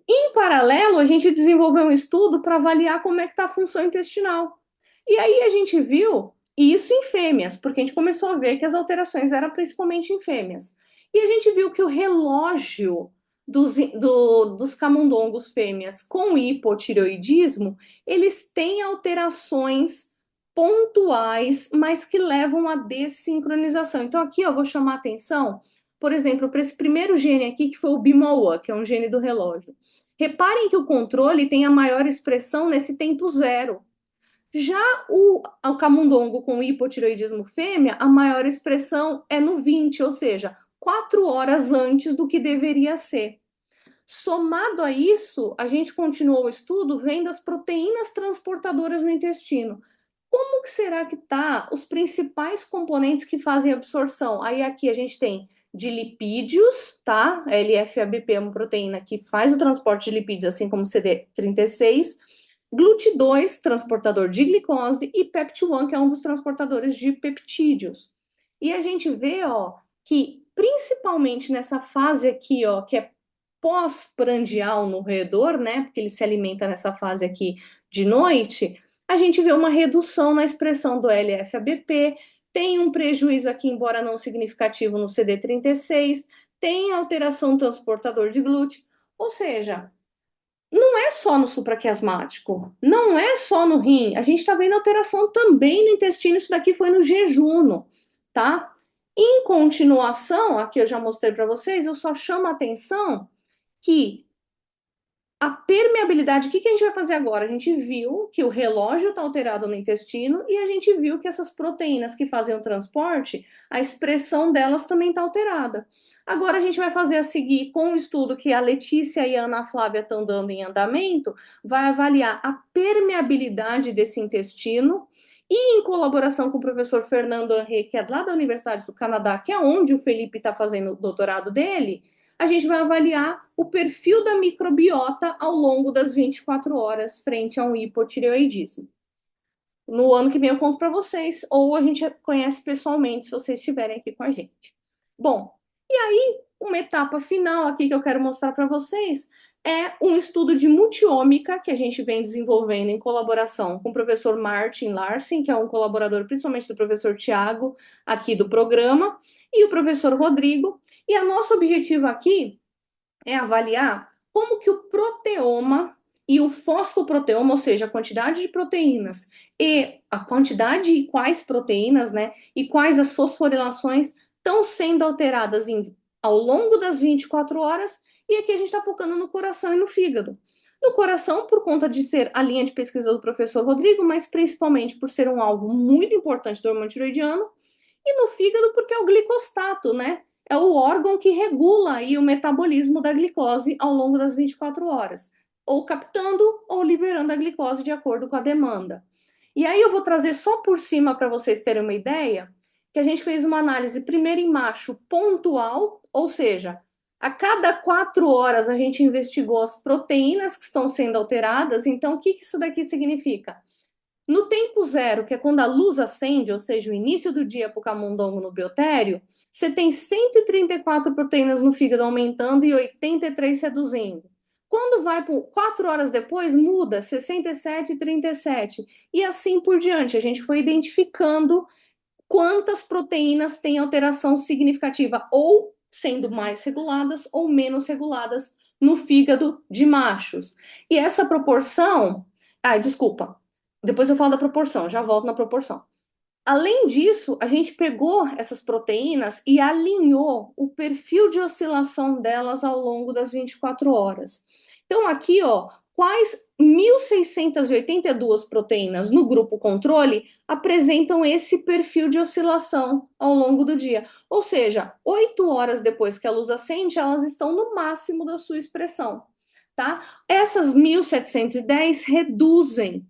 Em paralelo, a gente desenvolveu um estudo para avaliar como é que está a função intestinal. E aí a gente viu isso em fêmeas, porque a gente começou a ver que as alterações eram principalmente em fêmeas. E a gente viu que o relógio dos camundongos fêmeas com hipotireoidismo, eles têm alterações pontuais, mas que levam à dessincronização. Então aqui eu vou chamar a atenção, por exemplo, para esse primeiro gene aqui, que foi o BIMAL1, que é um gene do relógio. Reparem que o controle tem a maior expressão nesse tempo zero. Já o camundongo com hipotireoidismo fêmea, a maior expressão é no 20, ou seja, 4 horas antes do que deveria ser. Somado a isso, a gente continuou o estudo vendo as proteínas transportadoras no intestino. Como que será que tá os principais componentes que fazem absorção? Aí aqui a gente tem de lipídios, tá? A LF-ABP é uma proteína que faz o transporte de lipídios, assim como o CD36, GLUT2, transportador de glicose, e PEPT1, que é um dos transportadores de peptídeos. E a gente vê, ó, que principalmente nessa fase aqui, ó, que é pós-prandial no roedor, né? Porque ele se alimenta nessa fase aqui de noite, a gente vê uma redução na expressão do LF-ABP, tem um prejuízo aqui, embora não significativo, no CD36, tem alteração no transportador de glúten, ou seja, não é só no supraquiasmático, não é só no rim, a gente está vendo alteração também no intestino, isso daqui foi no jejuno, tá? Em continuação, aqui eu já mostrei para vocês, eu só chamo a atenção que a permeabilidade, o que a gente vai fazer agora? A gente viu que o relógio está alterado no intestino e a gente viu que essas proteínas que fazem o transporte, a expressão delas também está alterada. Agora a gente vai fazer a seguir com o estudo que a Letícia e a Ana Flávia estão dando em andamento, vai avaliar a permeabilidade desse intestino e em colaboração com o professor Fernando Henrique, que é lá da Universidade do Canadá, que é onde o Felipe está fazendo o doutorado dele, a gente vai avaliar o perfil da microbiota ao longo das 24 horas frente a um hipotireoidismo. No ano que vem eu conto para vocês, ou a gente conhece pessoalmente se vocês estiverem aqui com a gente. Bom, e aí, uma etapa final aqui que eu quero mostrar para vocês é um estudo de multiômica que a gente vem desenvolvendo em colaboração com o professor Martin Larsen, que é um colaborador principalmente do professor Tiago, aqui do programa, e o professor Rodrigo. E o nosso objetivo aqui é avaliar como que o proteoma e o fosfoproteoma, ou seja, a quantidade de proteínas e a quantidade e quais proteínas, né, e quais as fosforilações estão sendo alteradas ao longo das 24 horas, e aqui a gente está focando no coração e no fígado. No coração, por conta de ser a linha de pesquisa do professor Rodrigo, mas principalmente por ser um alvo muito importante do hormônio tiroidiano, e no fígado porque é o glicostato, né? É o órgão que regula aí o metabolismo da glicose ao longo das 24 horas, ou captando ou liberando a glicose de acordo com a demanda. E aí eu vou trazer só por cima para vocês terem uma ideia, que a gente fez uma análise primeiro em macho pontual, ou seja, a cada 4 horas a gente investigou as proteínas que estão sendo alteradas. Então, o que isso daqui significa? No tempo zero, que é quando a luz acende, ou seja, o início do dia para o camundongo no biotério, você tem 134 proteínas no fígado aumentando e 83 reduzindo. Quando vai para 4 horas depois, muda 67 e 37. E assim por diante. A gente foi identificando quantas proteínas têm alteração significativa, ou sendo mais reguladas ou menos reguladas no fígado de machos. E essa proporção. Ah, desculpa. Depois eu falo da proporção, já volto na proporção. Além disso, a gente pegou essas proteínas e alinhou o perfil de oscilação delas ao longo das 24 horas. Então, aqui, ó, quais 1.682 proteínas no grupo controle apresentam esse perfil de oscilação ao longo do dia. Ou seja, 8 horas depois que a luz acende, elas estão no máximo da sua expressão, tá? Essas 1.710 reduzem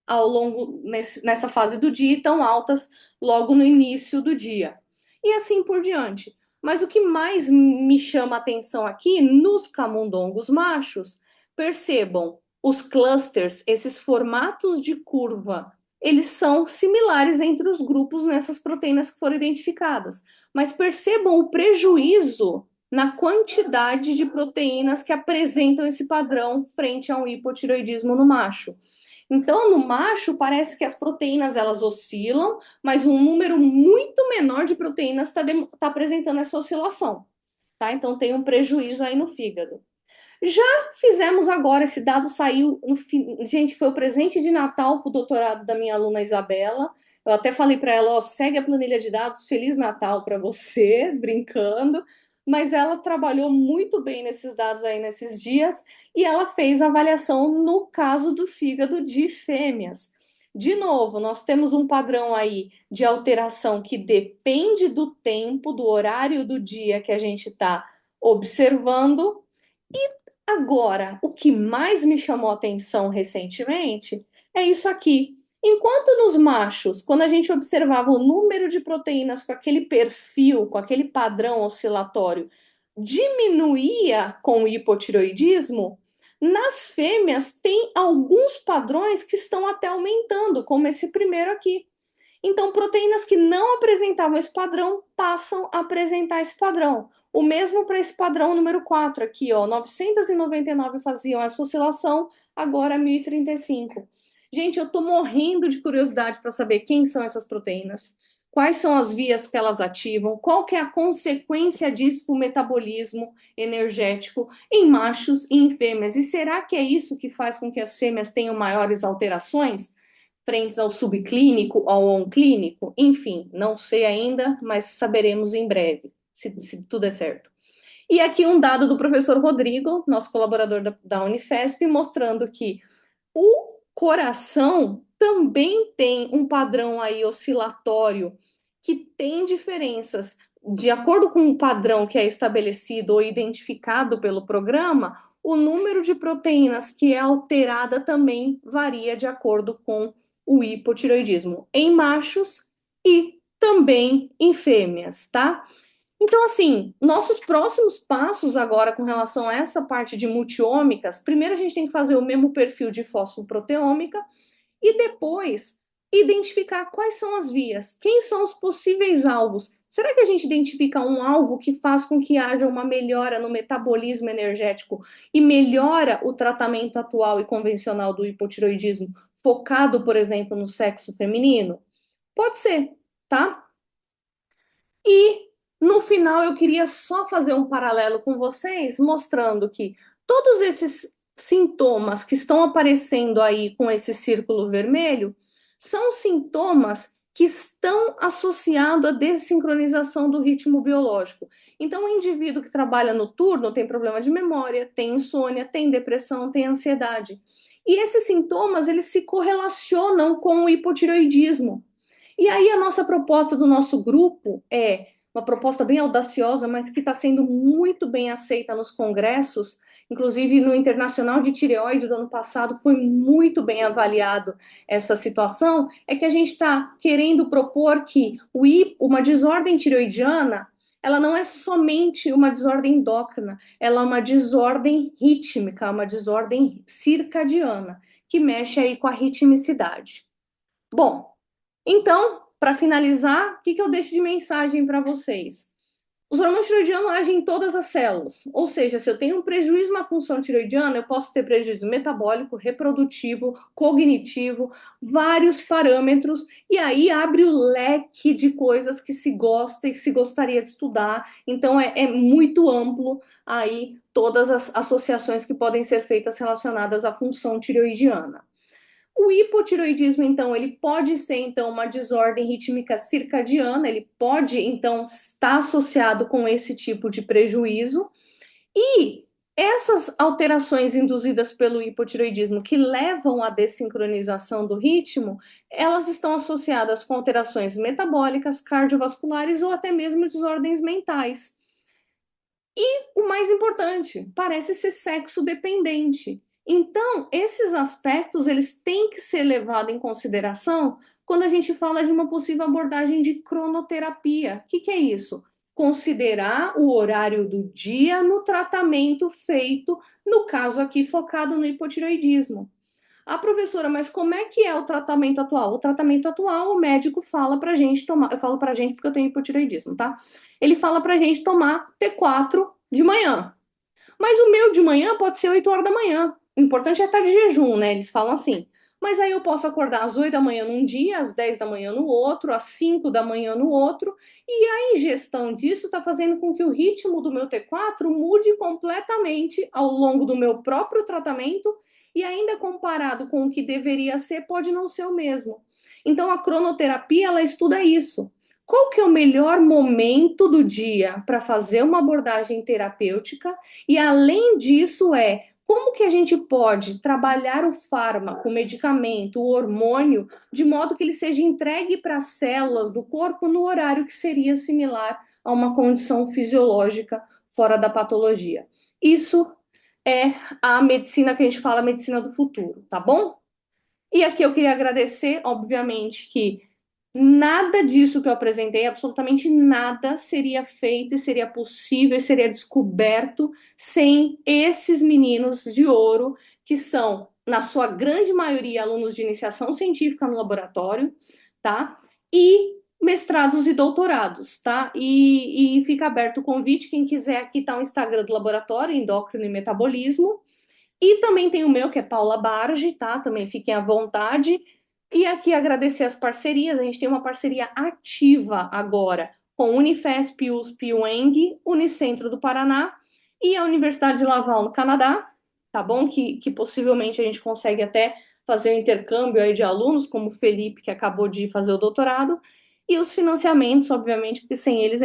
ao longo nessa fase do dia, tão altas logo no início do dia. E assim por diante. Mas o que mais me chama a atenção aqui nos camundongos machos, percebam, os clusters, esses formatos de curva, eles são similares entre os grupos nessas proteínas que foram identificadas. Mas percebam o prejuízo na quantidade de proteínas que apresentam esse padrão frente a um hipotiroidismo no macho. Então, no macho, parece que as proteínas elas oscilam, mas um número muito menor de proteínas está apresentando essa oscilação, tá? Então, tem um prejuízo aí no fígado. Já fizemos agora, esse dado saiu, gente, foi o presente de Natal para o doutorado da minha aluna Isabela. Eu até falei para ela, ó, segue a planilha de dados, Feliz Natal para você, brincando. Mas ela trabalhou muito bem nesses dados aí nesses dias e ela fez a avaliação no caso do fígado de fêmeas. De novo, nós temos um padrão aí de alteração que depende do tempo, do horário do dia que a gente está observando. E agora, o que mais me chamou a atenção recentemente é isso aqui. Enquanto nos machos, quando a gente observava o número de proteínas com aquele perfil, com aquele padrão oscilatório, diminuía com o hipotireoidismo, nas fêmeas tem alguns padrões que estão até aumentando, como esse primeiro aqui. Então, proteínas que não apresentavam esse padrão passam a apresentar esse padrão. O mesmo para esse padrão número 4 aqui, ó, 999 faziam essa oscilação, agora 1035. Gente, eu tô morrendo de curiosidade para saber quem são essas proteínas, quais são as vias que elas ativam, qual que é a consequência disso para o metabolismo energético em machos e em fêmeas. E será que é isso que faz com que as fêmeas tenham maiores alterações frentes ao subclínico, ao onclínico? Enfim, não sei ainda, mas saberemos em breve, se tudo é certo. E aqui um dado do professor Rodrigo, nosso colaborador da Unifesp, mostrando que o coração também tem um padrão aí oscilatório que tem diferenças de acordo com o padrão que é estabelecido ou identificado pelo programa. O número de proteínas que é alterada também varia de acordo com o hipotireoidismo em machos e também em fêmeas, tá? Então, assim, nossos próximos passos agora com relação a essa parte de multiômicas, primeiro a gente tem que fazer o mesmo perfil de fosfoproteômica e depois identificar quais são as vias, quem são os possíveis alvos. Será que a gente identifica um alvo que faz com que haja uma melhora no metabolismo energético e melhora o tratamento atual e convencional do hipotireoidismo, focado, por exemplo, no sexo feminino? Pode ser, tá? E no final eu queria só fazer um paralelo com vocês, mostrando que todos esses sintomas que estão aparecendo aí com esse círculo vermelho são sintomas que estão associados à desincronização do ritmo biológico. Então, o indivíduo que trabalha noturno tem problema de memória, tem insônia, tem depressão, tem ansiedade. E esses sintomas, eles se correlacionam com o hipotireoidismo. E aí a nossa proposta do nosso grupo é uma proposta bem audaciosa, mas que está sendo muito bem aceita nos congressos, inclusive no Internacional de Tireoide do ano passado foi muito bem avaliado essa situação, é que a gente está querendo propor que uma desordem tireoidiana, ela não é somente uma desordem endócrina, ela é uma desordem rítmica, uma desordem circadiana, que mexe aí com a ritmicidade. Bom, então, para finalizar, o que eu deixo de mensagem para vocês? Os hormônios tiroidianos agem em todas as células, ou seja, se eu tenho um prejuízo na função tiroidiana, eu posso ter prejuízo metabólico, reprodutivo, cognitivo, vários parâmetros, e aí abre o leque de coisas que se gosta e que se gostaria de estudar. Então, é muito amplo aí todas as associações que podem ser feitas relacionadas à função tiroidiana. O hipotiroidismo, então, ele pode ser, então, uma desordem rítmica circadiana, ele pode, então, estar associado com esse tipo de prejuízo. E essas alterações induzidas pelo hipotiroidismo que levam à dessincronização do ritmo, elas estão associadas com alterações metabólicas, cardiovasculares ou até mesmo desordens mentais. E o mais importante, parece ser sexo dependente. Então, esses aspectos eles têm que ser levados em consideração quando a gente fala de uma possível abordagem de cronoterapia. O que é isso? Considerar o horário do dia no tratamento feito, no caso aqui focado no hipotireoidismo. Ah, professora, mas como é que é o tratamento atual? O tratamento atual, o médico fala pra gente tomar, eu falo pra gente porque eu tenho hipotireoidismo, tá? Ele fala pra gente tomar T4 de manhã. Mas o meu de manhã pode ser 8 horas da manhã. O importante é estar de jejum, né? Eles falam assim. Mas aí eu posso acordar às 8 da manhã num dia, às 10 da manhã no outro, às 5 da manhã no outro, e a ingestão disso está fazendo com que o ritmo do meu T4 mude completamente ao longo do meu próprio tratamento e ainda comparado com o que deveria ser, pode não ser o mesmo. Então a cronoterapia, ela estuda isso. Qual que é o melhor momento do dia para fazer uma abordagem terapêutica? E além disso como que a gente pode trabalhar o fármaco, o medicamento, o hormônio, de modo que ele seja entregue para as células do corpo no horário que seria similar a uma condição fisiológica fora da patologia. Isso é a medicina que a gente fala, a medicina do futuro, tá bom? E aqui eu queria agradecer, obviamente, que nada disso que eu apresentei, absolutamente nada, seria feito e seria possível e seria descoberto sem esses meninos de ouro, que são, na sua grande maioria, alunos de iniciação científica no laboratório, tá? E mestrados e doutorados, tá? E fica aberto o convite, quem quiser, aqui tá o Instagram do laboratório, Endócrino e Metabolismo, e também tem o meu, que é Paula Barge, tá? Também fiquem à vontade. E aqui agradecer as parcerias. A gente tem uma parceria ativa agora com Unifesp, USP, UENG, Unicentro do Paraná e a Universidade de Laval, no Canadá, tá bom? Que possivelmente a gente consegue até fazer um intercâmbio aí de alunos, como o Felipe, que acabou de fazer o doutorado. E os financiamentos, obviamente, porque sem eles